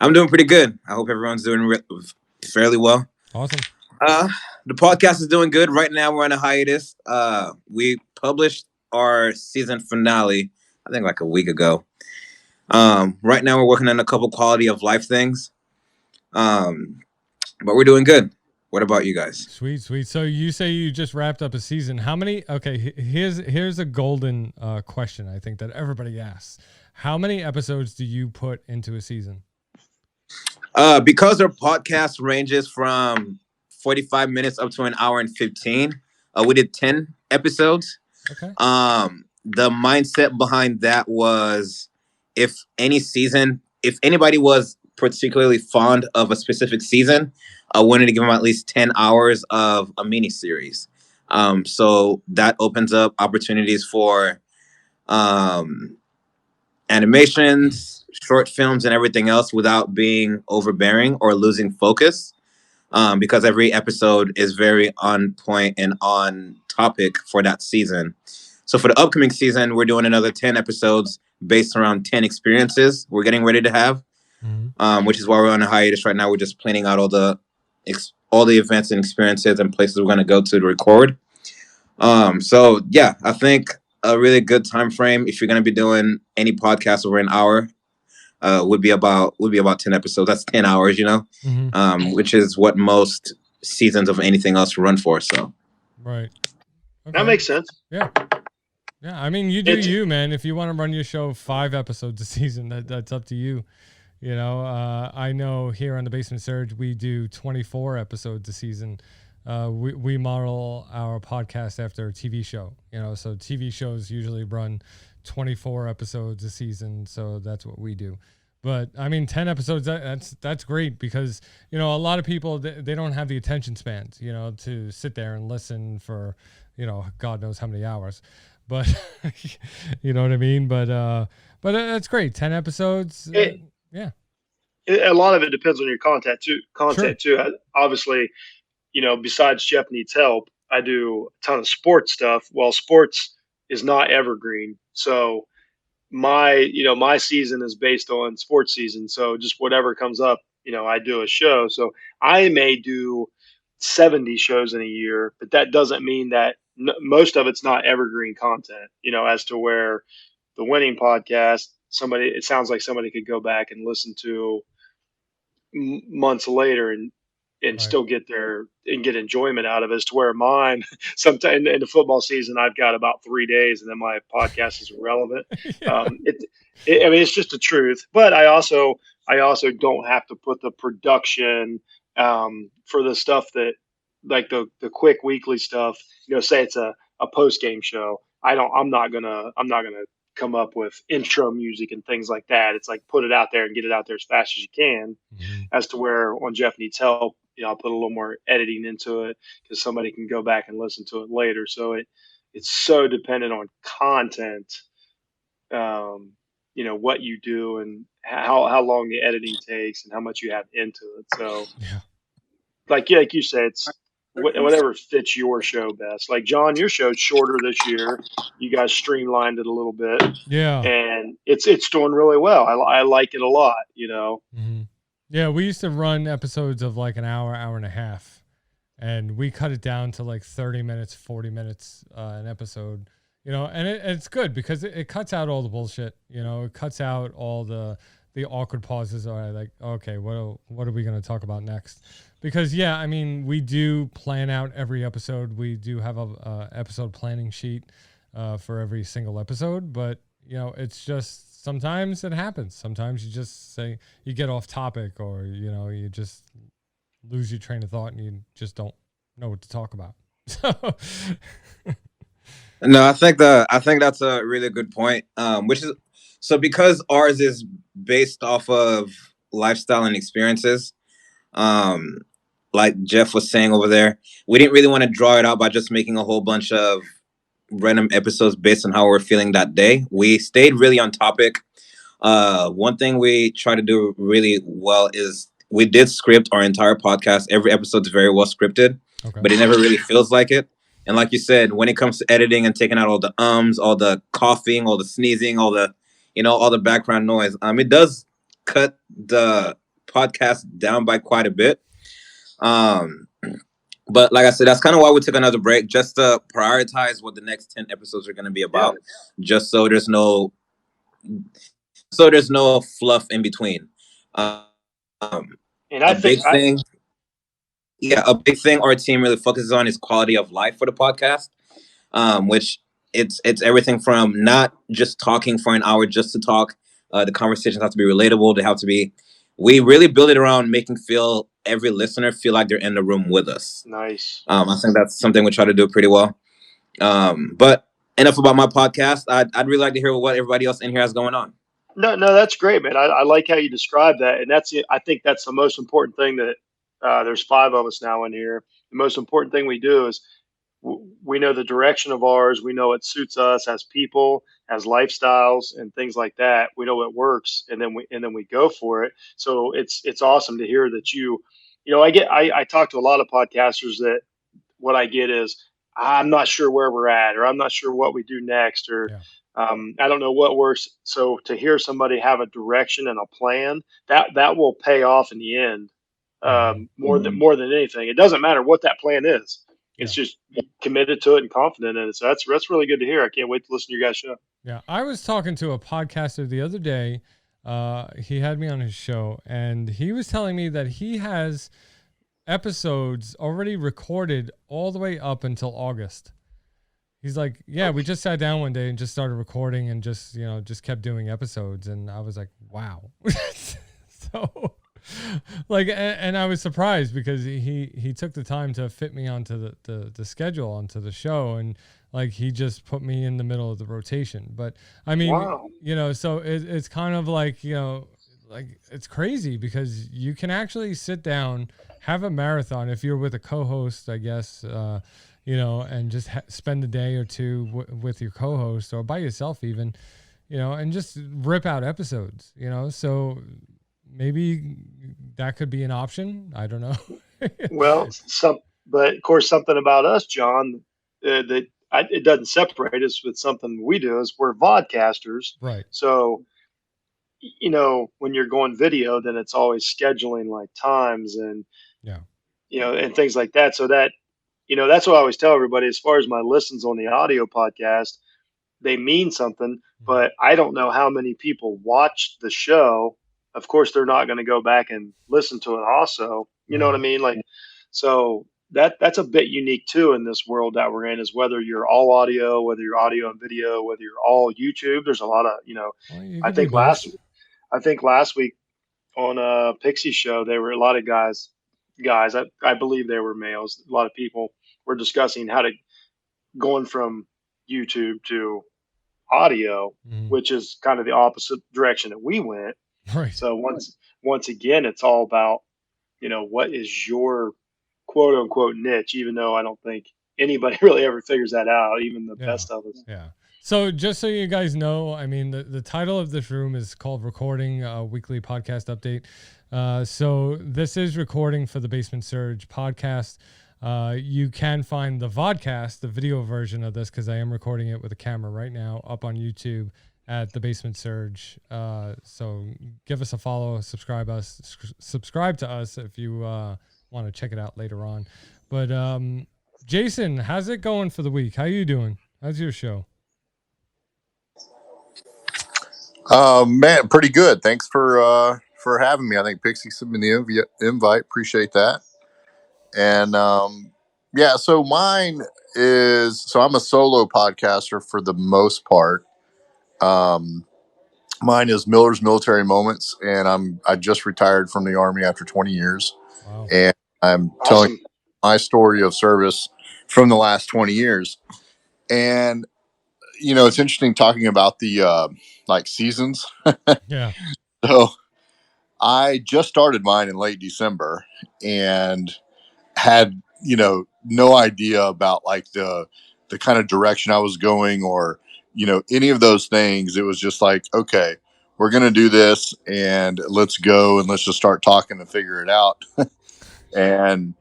I'm doing pretty good. I hope everyone's doing fairly well.
Awesome.
The podcast is doing good. Right now, we're on a hiatus. We published our season finale, I think like a week ago. Right now, we're working on a couple quality of life things. But we're doing good. What about you guys?
Sweet. So you say you just wrapped up a season. How many? Okay, here's a golden question I think that everybody asks. How many episodes do you put into a season?
Because our podcast ranges from 45 minutes up to an hour and 15, we did 10 episodes.
Okay.
The mindset behind that was if anybody was particularly fond of a specific season, I wanted to give them at least 10 hours of a mini series. So that opens up opportunities for animations, short films, and everything else without being overbearing or losing focus. Because every episode is very on point and on topic for that season. So for the upcoming season, we're doing another 10 episodes based around 10 experiences we're getting ready to have, which is why we're on a hiatus right now. We're just planning out all the events and experiences and places we're going to go to record. So yeah, I think a really good time frame if you're going to be doing any podcast over an hour would be about 10 episodes. That's 10 hours, which is what most seasons of anything else run for. So
right. Okay.
That makes sense.
Yeah. I mean, you do you, man. If you want to run your show 5 episodes a season, that's up to you. I know here on the Basement Surge we do 24 episodes a season. We model our podcast after a TV show. So TV shows usually run 24 episodes a season, so that's what we do. But I mean, 10 episodes, that's great because, a lot of people, they don't have the attention spans, to sit there and listen for, God knows how many hours. But you know what I mean? But that's great. 10 episodes. Yeah.
A lot of it depends on your content too.
Sure.
Obviously, besides Jeff Needs Help, I do a ton of sports stuff. Well, sports is not evergreen. So my season is based on sports season. So just whatever comes up, I do a show. So I may do 70 shows in a year, but that doesn't mean that most of it's not evergreen content, as to where the Winning Podcast, it sounds like somebody could go back and listen to months later and
Right.
still get get enjoyment out of it, as to where mine sometime in the football season, I've got about 3 days and then my podcast is irrelevant.
Yeah.
I mean, it's just the truth, but I also don't have to put the production, for the stuff that, like the quick weekly stuff, say it's a post game show. I'm not gonna come up with intro music and things like that. It's like, put it out there and get it out there as fast as you can.
Mhm.
As to where on Jeff Needs Help, I'll put a little more editing into it because somebody can go back and listen to it later. So it's so dependent on content, what you do and how long the editing takes and how much you have into it. So
Yeah.
like you said, it's whatever fits your show best. Like, John, your show's shorter this year. You guys streamlined it a little bit,
Yeah.
and it's doing really well. I like it a lot.
Mhm. Yeah, we used to run episodes of like an hour and a half, and we cut it down to like 30 minutes, 40 minutes an episode, and it's good because it cuts out all the bullshit, it cuts out all the awkward pauses. Or like, okay, what are we going to talk about next? Because yeah, I mean, we do plan out every episode. We do have a episode planning sheet for every single episode, but it's just, sometimes it happens. Sometimes you just say, you get off topic, or, you just lose your train of thought and you just don't know what to talk about. So
No, I think that's a really good point. Which is, so because ours is based off of lifestyle and experiences, like Jeff was saying over there, we didn't really want to draw it out by just making a whole bunch of random episodes based on how we're feeling that day. We stayed really on topic. One thing we try to do really well is we did script our entire podcast. Every episode's very well scripted, but it never really feels like it. And like you said, when it comes to editing and taking out all the all the coughing, all the sneezing, all the, all the background noise, it does cut the podcast down by quite a bit. But like I said, that's kind of why we took another break, just to prioritize what the next 10 episodes are going to be about, just so there's no fluff in between.
And I think
a big thing our team really focuses on is quality of life for the podcast, which it's everything from not just talking for an hour just to talk. The conversations have to be relatable. They have to be. We really build it around making every listener feel like they're in the room with us.
Nice.
I think that's something we try to do pretty well. But enough about my podcast. I'd really like to hear what everybody else in here has going on.
No, that's great, man. I like how you describe that, and I think that's the most important thing. That there's 5 of us now in here. The most important thing we do is we know the direction of ours. We know what suits us as people, as lifestyles, and things like that. We know what works, and then we go for it. So it's awesome to hear that I talk to a lot of podcasters that what I get is I'm not sure where we're at, or I'm not sure what we do next, or I don't know what works. So to hear somebody have a direction and a plan, that will pay off in the end. More than anything, it doesn't matter what that plan is. It's just committed to it and confident in it. So that's really good to hear. I can't wait to listen to your guys' show.
Yeah, I was talking to a podcaster the other day. He had me on his show, and he was telling me that he has episodes already recorded all the way up until August. He's like, yeah, we just sat down one day and just started recording and just kept doing episodes. And I was like, wow. So like, and I was surprised because he took the time to fit me onto the schedule, onto the show. And like, he just put me in the middle of the rotation. But I mean, so it's kind of like, like it's crazy because you can actually sit down, have a marathon if you're with a co-host, I guess, and just spend a day or two with your co-host or by yourself even, and just rip out episodes, so maybe that could be an option. I don't know.
Well, but of course, something about us, John, it doesn't separate us with something we do is we're vodcasters.
Right.
So, when you're going video, then it's always scheduling like times and, and things like that. So that, that's what I always tell everybody as far as my listens on the audio podcast, they mean something, but I don't know how many people watch the show. Of course, they're not going to go back and listen to it also. You know what I mean? Like, so that's a bit unique too in this world that we're in, is whether you're all audio, whether you're audio and video, whether you're all YouTube. There's a lot of, I think last week on Pixie show, there were a lot of guys, I believe they were males. A lot of people were discussing how to going from YouTube to audio, which is kind of the opposite direction that we went.
Right.
So once again, it's all about, what is your quote unquote niche, even though I don't think anybody really ever figures that out, even the best of us.
Yeah. So just so you guys know, I mean, the title of this room is called Recording, a weekly podcast update. So this is recording for the Basement Surge podcast. You can find the vodcast, the video version of this, because I am recording it with a camera right now, up on YouTube at the Basement Surge. So give us a follow, subscribe to us if you want to check it out later on. But Jason, how's it going for the week? How you doing? How's your show?
Man, pretty good. Thanks for having me. I think Pixie sent me the invite. Appreciate that. And so mine is, I'm a solo podcaster for the most part. Mine is Miller's Military Moments, and I just retired from the Army after 20 years.
Wow.
And I'm telling my story of service from the last 20 years. And it's interesting talking about the like seasons.
Yeah.
So I just started mine in late December, and had, no idea about like the kind of direction I was going or, any of those things. It was just like, okay, we're going to do this and let's go and let's just start talking and figure it out. And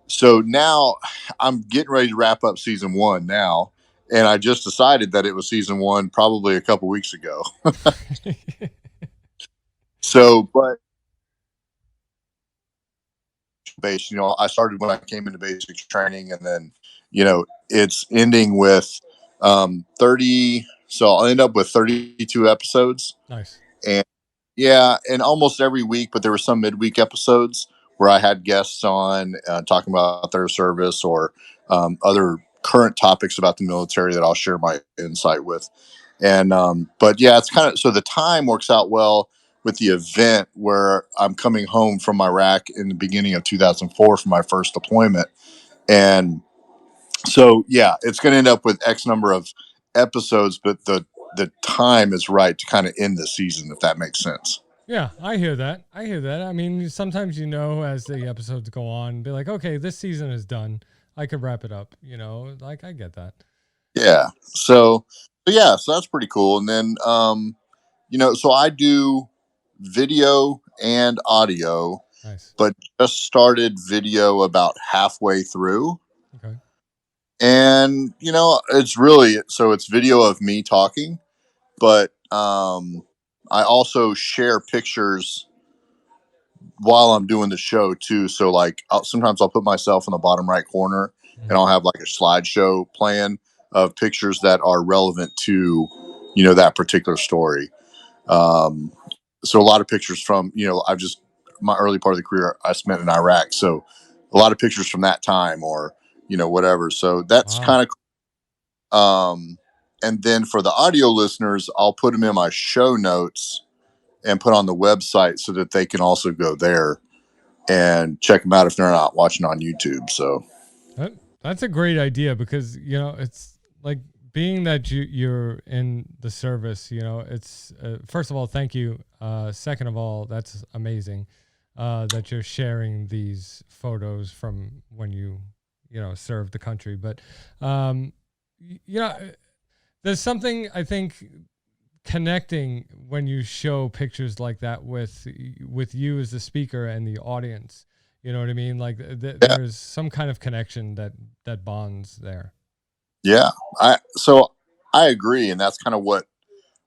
so now I'm getting ready to wrap up season 1 now. And I just decided that it was season 1 probably a couple weeks ago. So, but base, I started when I came into basic training, and then, it's ending with 30. So I'll end up with 32 episodes.
Nice.
And yeah, and almost every week, but there were some midweek episodes where I had guests on talking about their service or other current topics about the military that I'll share my insight with. And but yeah, it's kind of, so the time works out well with the event where I'm coming home from Iraq in the beginning of 2004 for my first deployment. And so, yeah, it's going to end up with X number of episodes, but the time is right to kind of end the season, if that makes sense.
Yeah, I hear that. I mean, sometimes, as the episodes go on, be like, okay, this season is done. I could wrap it up, like I get that.
Yeah. So that's pretty cool. And then, so I do video and audio,
Nice.
but just started video about halfway through.
Okay.
And, it's video of me talking, but I also share pictures while I'm doing the show too. So like sometimes I'll put myself in the bottom right corner and I'll have like a slideshow playing of pictures that are relevant to, that particular story. So a lot of pictures from, my early part of the career I spent in Iraq. So a lot of pictures from that time or, whatever. So that's kind of cool. And then for the audio listeners, I'll put them in my show notes and put on the website so that they can also go there and check them out if they're not watching on YouTube. So
that's a great idea because, it's like being that you're in the service, it's first of all, thank you. Second of all, that's amazing that you're sharing these photos from when you served the country. But, there's something I think connecting when you show pictures like that with you as the speaker and the audience. You know what I mean? Like there's some kind of connection that bonds there.
Yeah, I agree, and that's kind of what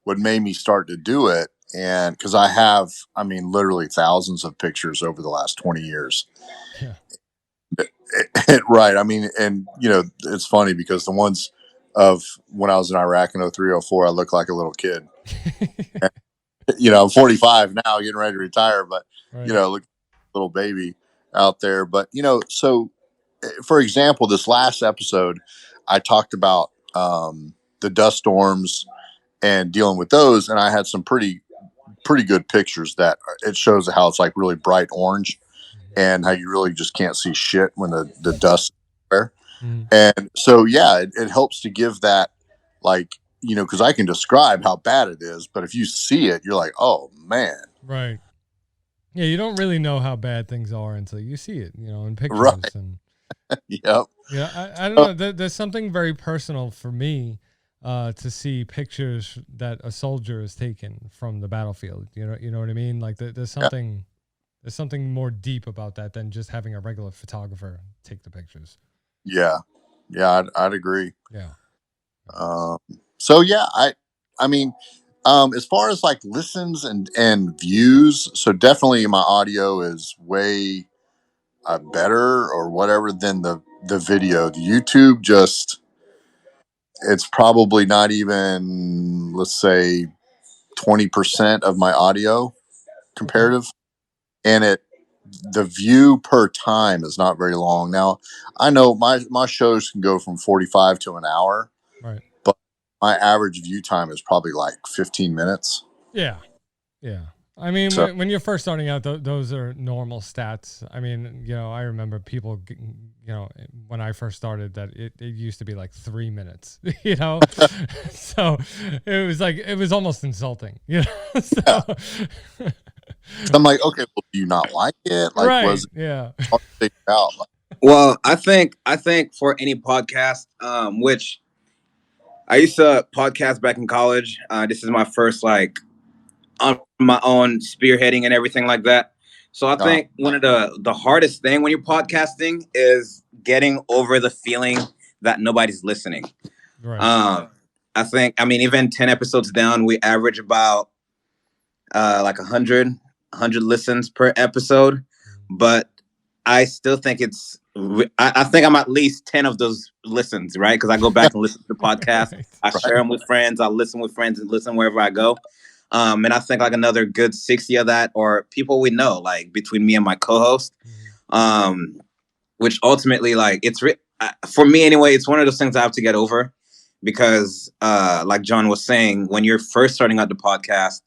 made me start to do it. And because I have, literally thousands of pictures over the last 20 years.
Yeah.
Right. And it's funny because the ones of when I was in Iraq in 03, 04, I looked like a little kid. I'm 45 now, getting ready to retire, but
right.
Look like a little baby out there. But so for example, this last episode, I talked about the dust storms and dealing with those, and I had some pretty good pictures that it shows how it's like really bright orange and how you really just can't see shit when the dust is there. And so, yeah, it helps to give that, like, because I can describe how bad it is, but if you see it, you're like, oh, man.
Right. Yeah, you don't really know how bad things are until you see it, in pictures.
Right.
And
yep.
Yeah, I don't know. There's something very personal for me to see pictures that a soldier has taken from the battlefield. You know what I mean? Like there's something more deep about that than just having a regular photographer take the pictures.
Yeah, I'd agree.
Yeah.
So yeah, as far as like listens and views, so definitely my audio is way better or whatever than the video. The YouTube it's probably not even, let's say, 20% of my audio comparative, and the view per time is not very long. Now, I know my shows can go from 45 to an hour,
right?
But my average view time is probably like 15 minutes.
Yeah. When you're first starting out, those are normal stats. I remember people, when I first started, that it used to be like 3 minutes, so it was almost insulting, So.
I'm like, okay, well, do you not like it? Like,
right.
was it
yeah.
hard to figure out?
Well, I think for any podcast, which I used to podcast back in college. This is my first like on my own spearheading and everything like that. So I
Uh,
think one of the hardest thing when you're podcasting is getting over the feeling that nobody's listening.
Right.
I think, I mean, even 10 episodes down, we average about like 100 listens per episode. But I still think I think I'm at least 10 of those listens, right? Because I go back and listen to the podcast.
Right.
I share them with friends. I listen with friends and listen wherever I go. And I think like another good 60 of that are people we know, like between me and my co-host. Which ultimately, like, for me anyway, it's one of those things I have to get over because, like John was saying, when you're first starting out the podcast,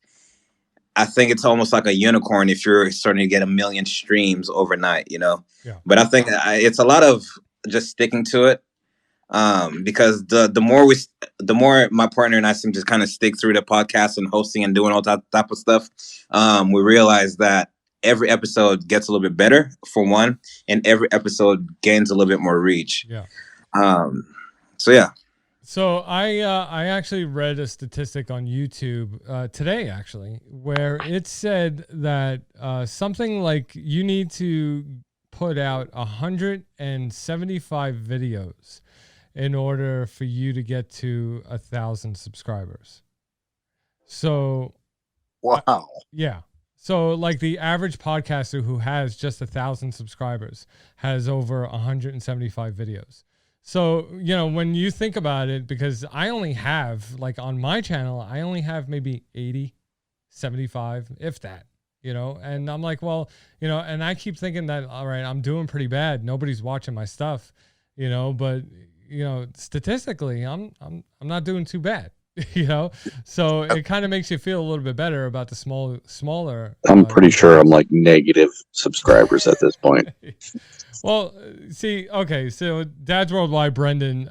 I think it's almost like a unicorn if you're starting to get 1 million streams overnight, you know?
Yeah.
But I think it's a lot of just sticking to it. Because the more my partner and I seem to kind of stick through the podcast and hosting and doing all that type of stuff, we realize that every episode gets a little bit better for one, and every episode gains a little bit more reach.
Yeah.
So yeah.
So I actually read a statistic on YouTube today, actually, where it said that something like you need to put out 175 videos in order for you to get to 1,000 subscribers. So
wow.
yeah. So like the average podcaster who has just 1,000 subscribers has over 175 videos. So, you know, when you think about it, because I only have, like on my channel, I only have maybe 80, 75, if that, you know, and I'm like, well, you know, and I keep thinking that, all right, I'm doing pretty bad. Nobody's watching my stuff, you know, but, you know, statistically, I'm not doing too bad, you know, so it kind of makes you feel a little bit better about the smaller.
I'm pretty sure I'm like negative subscribers at this point.
Well, see, okay, so Dad's Worldwide, Brendan,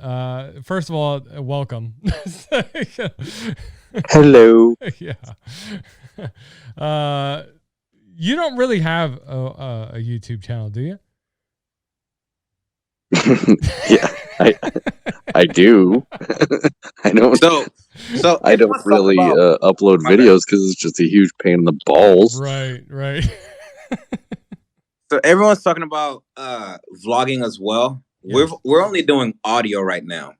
first of all, welcome.
Hello.
Yeah. You don't really have a YouTube channel, do you?
Yeah, I do. I don't.
So
I don't really upload videos because it's just a huge pain in the balls.
Right.
So everyone's talking about vlogging as well.
Yes.
We're only doing audio right now.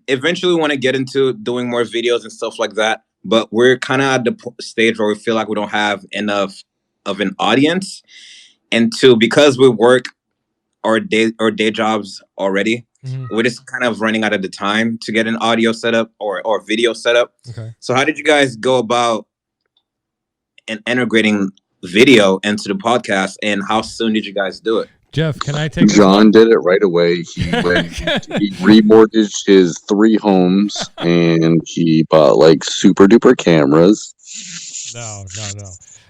Eventually we want to get into doing more videos and stuff like that, but we're kind of at the stage where we feel like we don't have enough of an audience, and two, because we work our day jobs already, we're just kind of running out of the time to get an audio setup or video setup.
Okay.
So how did you guys go about integrating video into the podcast, and how soon did you guys do it?
Jeff, can I take
John did it right away. He remortgaged his 3 homes and he bought like super duper cameras.
No.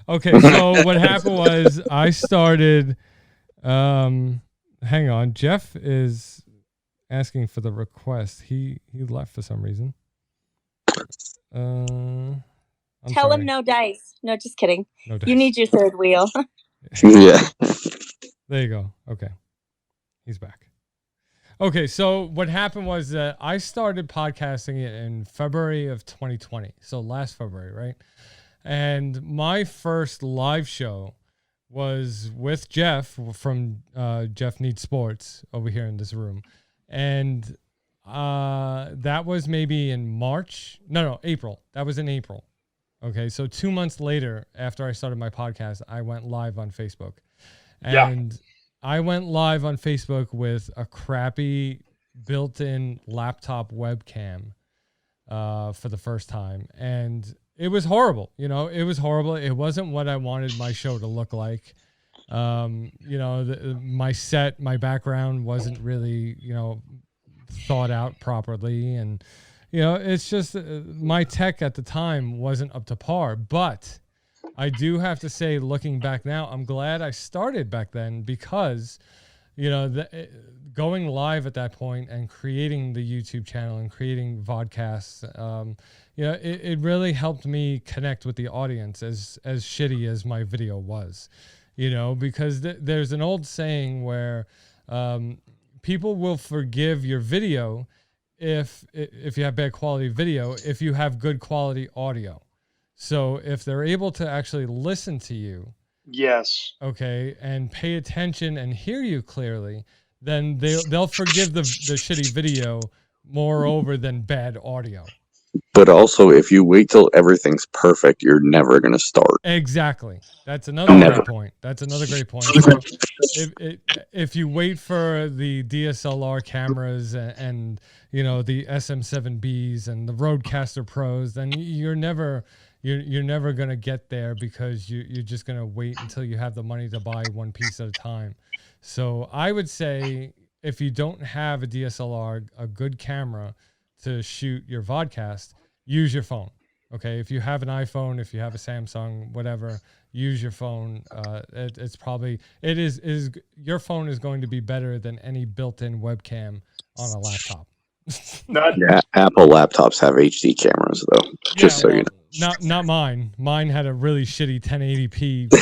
Okay, so what happened was I started hang on, Jeff is asking for the request. He left for some reason.
Tell him no dice. No, just kidding.
No dice.
You need your third wheel.
Yeah.
There you go. Okay. He's back. Okay, so what happened was that I started podcasting it in February of 2020. So last February, right? And my first live show was with Jeff from Jeff Needs Sports over here in this room. And that was maybe in March. No, April. That was in April. Okay, so 2 months later, after I started my podcast, I went live on Facebook. And I went live on Facebook with a crappy built-in laptop webcam for the first time. And it was horrible. You know, it was horrible. It wasn't what I wanted my show to look like. You know, my background wasn't really, you know, thought out properly. And, you know, it's just my tech at the time wasn't up to par. But I do have to say, looking back now, I'm glad I started back then because, you know, going live at that point and creating the YouTube channel and creating vodcasts, you know, it really helped me connect with the audience as shitty as my video was, you know, because there's an old saying where People will forgive your video if you have bad quality video, if you have good quality audio. So if they're able to actually listen to you,
Yes.
okay, and pay attention and hear you clearly, then they'll forgive the shitty video moreover than bad audio.
But also, if you wait till everything's perfect, you're never going to start.
Exactly. That's another great point. That's another great point. So if you wait for the DSLR cameras and you know the SM7Bs and the Rodecaster Pros, then you're never going to get there because you're just going to wait until you have the money to buy one piece at a time. So I would say if you don't have a DSLR, a good camera to shoot your vodcast, use your phone. Okay, if you have an iPhone, if you have a Samsung, whatever, use your phone. Your phone is going to be better than any built-in webcam on a laptop.
Yeah, Apple laptops have HD cameras though. Just so you know.
Not mine. Mine had a really shitty 1080p.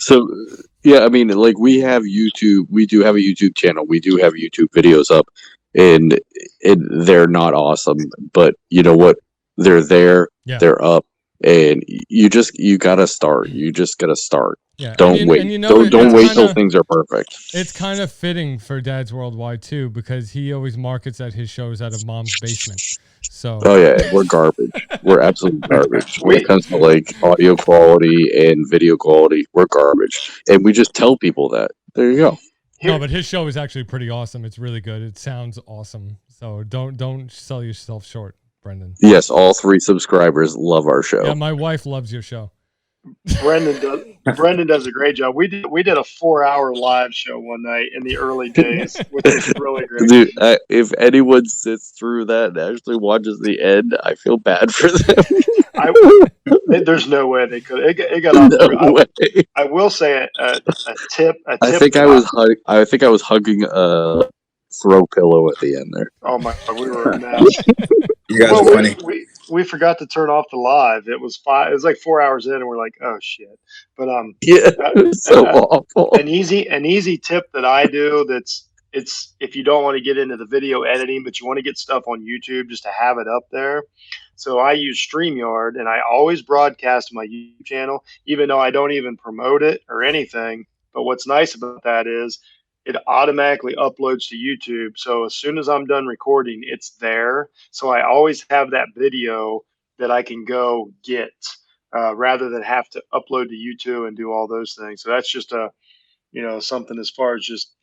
So yeah, I mean, like we have YouTube. We do have a YouTube channel. We do have YouTube videos up, and they're not awesome, but you know what? They're there. Yeah. They're up, and you gotta start. You just gotta start. Yeah. Don't wait. And don't wait till things are perfect.
It's kind of fitting for Dad's Worldwide too, because he always markets at his shows out of Mom's basement. So.
Oh yeah, we're garbage. We're absolute garbage when it comes to like audio quality and video quality. We're garbage, and we just tell people that. There you go.
No, but his show is actually pretty awesome. It's really good. It sounds awesome. So don't sell yourself short, Brendan.
Yes, all 3 subscribers love our show.
Yeah, my wife loves your show.
Brendan does a great job. We did a 4-hour live show one night in the early days, which was really great.
Dude, if anyone sits through that and actually watches the end, I feel bad for them.
There's no way they could. It got off. No way. I will say a tip.
I think I was hugging a throw pillow at the end there.
Oh my God, we were a mess.
You guys are funny.
We forgot to turn off the live. It was It was like 4 hours in, and we're like, oh shit. But
yeah, it's so awful.
An easy tip that I do. It's if you don't want to get into the video editing, but you want to get stuff on YouTube just to have it up there. So I use StreamYard, and I always broadcast my YouTube channel, even though I don't even promote it or anything. But what's nice about that is it automatically uploads to YouTube. So as soon as I'm done recording, it's there. So I always have that video that I can go get rather than have to upload to YouTube and do all those things. So that's just something as far as just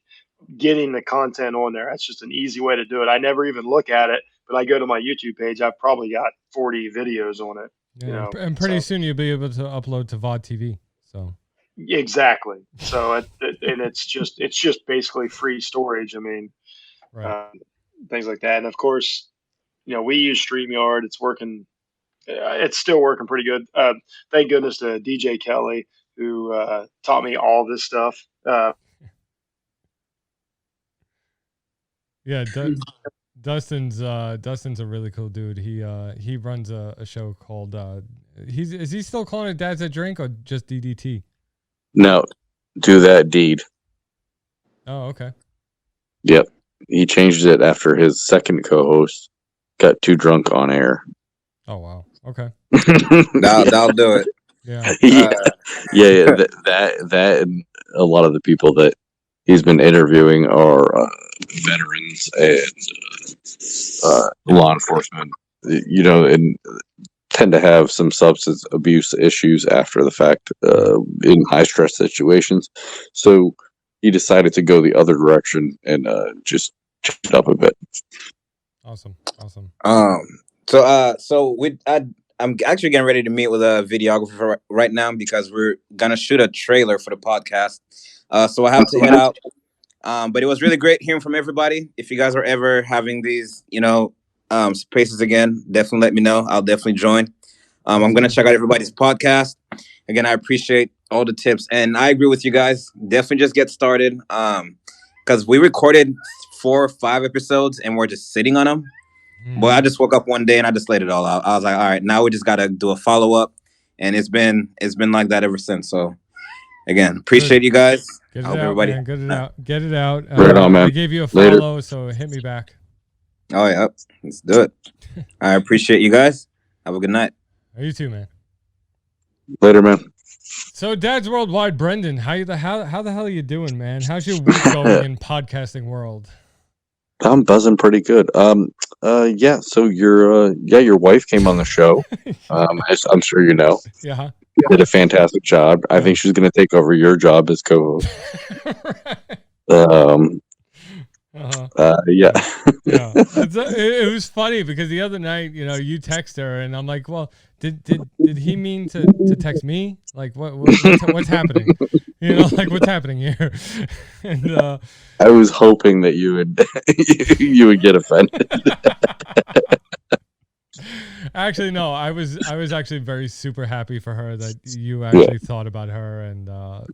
getting the content on there. That's just an easy way to do it. I never even look at it, but I go to my YouTube page. I've probably got 40 videos on it.
Yeah, and pretty soon you'll be able to upload to VOD TV. So.
Exactly. So it's just basically free storage. I mean,
right.
Things like that. And of course, we use StreamYard. It's working. It's still working pretty good. Thank goodness to DJ Kelly, who taught me all this stuff.
Yeah, Dustin's a really cool dude. He runs a show called. Is he still calling it Dad's a Drink or just DDT?
No, Do That Deed.
Oh, okay.
Yep. He changed it after his second co-host got too drunk on air.
Oh, wow. Okay.
That'll do it.
Yeah.
Yeah. That and a lot of the people that he's been interviewing are veterans and law enforcement, and tend to have some substance abuse issues after the fact in high stress situations. So he decided to go the other direction and just change it up a bit.
Awesome.
I'm actually getting ready to meet with a videographer right now because we're gonna shoot a trailer for the podcast. So I have to head out. But it was really great hearing from everybody. If you guys are ever having these, spaces again, definitely let me know. I'll definitely join. I'm going to check out everybody's podcast. Again, I appreciate all the tips. And I agree with you guys. Definitely just get started. Because we recorded 4 or 5 episodes and we're just sitting on them. Boy, I just woke up one day and I just laid it all out. I was like, all right, now we just got to do a follow-up. And it's been like that ever since. So again, appreciate you guys.
Get it
I hope
out,
everybody.
man. Get it out. Get it out.
Right on, man.
I gave you a
Later.
follow, so hit me back.
Oh yeah, let's do it. I appreciate you guys. Have a good night.
You too, man.
Later, man.
So, Dad's Worldwide, Brendan, how the hell are you doing, man? How's your week going in podcasting world?
I'm buzzing pretty good. Yeah. So your wife came on the show. As I'm sure you know,
Yeah.
did a fantastic job. I think she's going to take over your job as co-host.
Right.
Yeah.
Yeah. It was funny because the other night, you text her and I'm like, well, did he mean to text me? Like what's happening? Like what's happening here? And
I was hoping that you would get offended.
Actually, no. I was actually very super happy for her that you actually thought about her and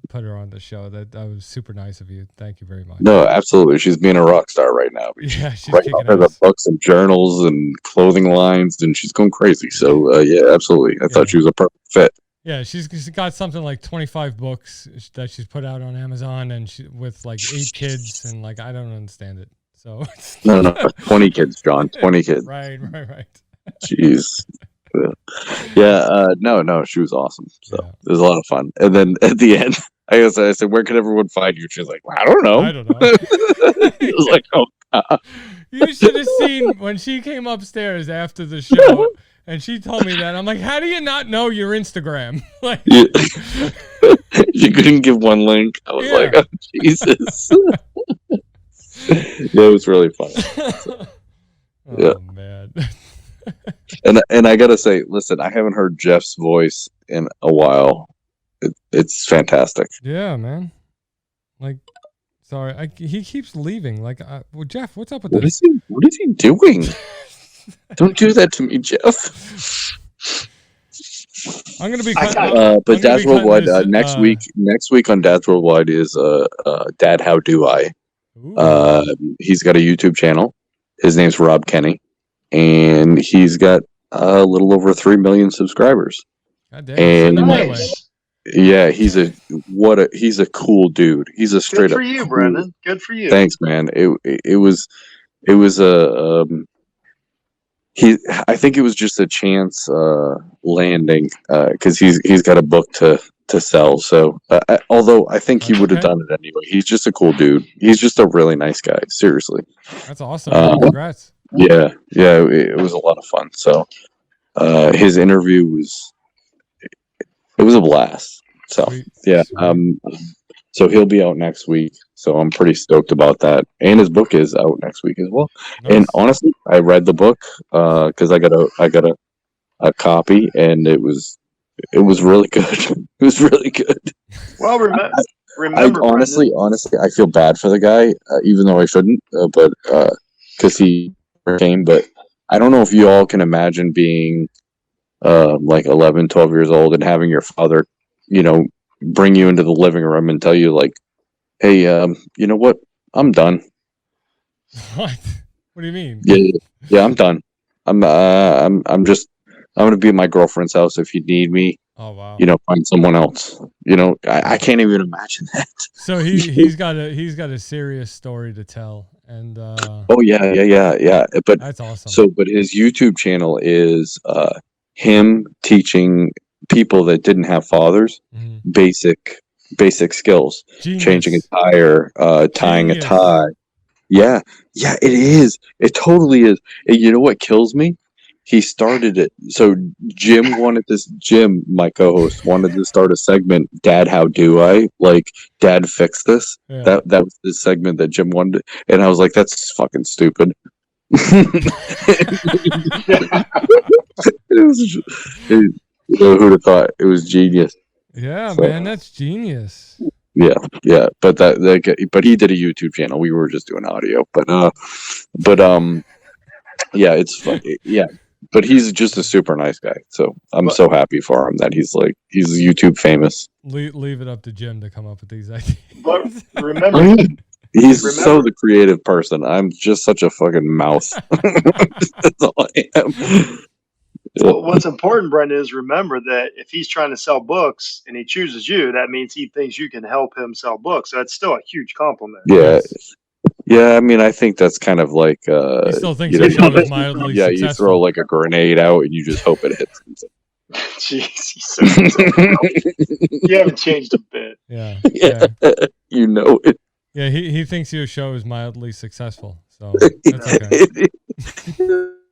put her on the show. That was super nice of you. Thank you very much.
No, absolutely. She's being a rock star right now.
Yeah, she's
right
kicking
now, the
ass.
books and journals and clothing lines, and she's going crazy. So yeah, absolutely. I thought she was a perfect fit.
Yeah, she's got something like 25 books that she's put out on Amazon, and with like 8 kids, and like I don't understand it. So
No, 20 kids, John. 20 kids.
Right.
Jeez. Yeah. No, she was awesome. So
Yeah.
it was a lot of fun. And then at the end, I said, "Where can everyone find you?" She was like, "I don't know."
I don't know.
It was like, "Oh, God."
You should have seen when she came upstairs after the show, and she told me that. I'm like, how do you not know your Instagram? Like,
Yeah. She couldn't give one link. I was like, "Oh, Jesus." Yeah, it was really fun.
Oh man.
And I gotta say, listen, I haven't heard Jeff's voice in a while. It's fantastic.
Yeah, man. Like, sorry, he keeps leaving. Like, well, Jeff, what's up with this?
What is he doing? Don't do that to me, Jeff.
I'm gonna be.
But Dad's Worldwide next week on Dad's Worldwide is Dad How Do I. He's got a YouTube channel. His name's Rob Kenny, and he's got a little over 3 million subscribers.
God damn, send him my way.
Nice.
Yeah, he's a cool dude. He's a straight
Good for
up
you,
cool-
Brendan. Good for you.
Thanks, man. It was a I think it was just a chance landing because he's got a book to sell. So although I think he would have done it anyway, he's just a cool dude. He's just a really nice guy. Seriously.
That's awesome. Congrats.
Yeah, it was a lot of fun. So his interview was a blast. So
Sweet.
yeah,
Sweet.
so he'll be out next week. So I'm pretty stoked about that. And his book is out next week as well.
Nice.
And honestly, I read the book because I got a copy, and it was really good. It was really good.
Well, remember,
Honestly, I feel bad for the guy, even though I shouldn't. But because he came, but I don't know if you all can imagine being like 11, 12 years old and having your father, bring you into the living room and tell you like, "Hey, you know what? I'm done."
What? What do you mean?
Yeah, I'm done. I'm gonna be at my girlfriend's house. If you need me,
Oh wow.
find someone else. I can't even imagine that.
So he's got a serious story to tell, and
Oh yeah. But
that's awesome.
but his YouTube channel is him teaching people that didn't have fathers
Mhm.
basic skills,
Genius.
changing a tire, tying a
Genius.
tie. Yeah, it is. It totally is. And you know what kills me? He started it. So Jim, my co-host, wanted to start a segment. Dad, how do I? Like, Dad, fix this.
Yeah.
That was the segment that Jim wanted, and I was like, that's fucking stupid. Who'd have thought? It was genius.
Yeah,
So-
man, that's genius.
Yeah, but but he did a YouTube channel. We were just doing audio, yeah, it's fun. Yeah, but he's just a super nice guy. So I'm so happy for him that he's YouTube famous.
Leave it up to Jim to come up with these ideas.
But remember,
He's
Remember-
so the creative person. I'm just such a fucking mouth. That's all I am.
What's important, Brendan, is remember that if he's trying to sell books and he chooses you, that means he thinks you can help him sell books. So that's still a huge compliment.
Yeah. Yeah, I mean, I think that's kind of like
He still thinks your show is mildly
yeah,
successful.
you throw like a grenade out and you just hope it hits.
Jeez, you haven't changed a bit.
Yeah.
You know it.
Yeah, he thinks your show is mildly successful. So that's okay.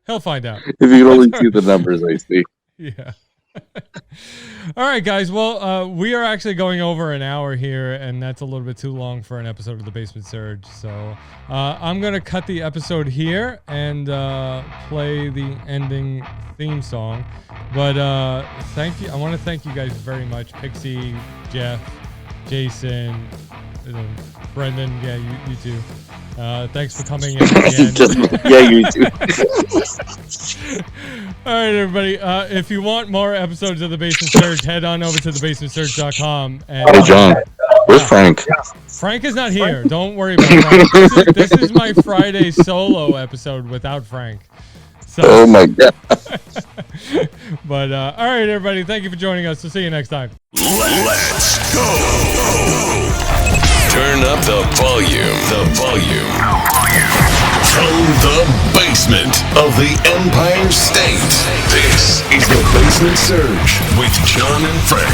He'll find out.
If you can only see the numbers I see.
Yeah. All right, guys. Well, we are actually going over an hour here, and that's a little bit too long for an episode of the Basement Surge. So I'm going to cut the episode here and play the ending theme song. But thank you. I want to thank you guys very much. Pixie, Jeff, Jason, Brendan. Yeah, you too. Thanks for coming in again.
You too.
All right, everybody. If you want more episodes of The Basement Surge, head on over to thebasementsurge.com. And,
Hey, John. Where's Frank?
Frank is not here. Don't worry about Frank. This is my Friday solo episode without Frank. So,
Oh, my God.
But, all right, everybody. Thank you for joining us. We'll see you next time.
Let's go. Turn up the volume. From the basement of the Empire State, this is the Basement Surge with John and Frank.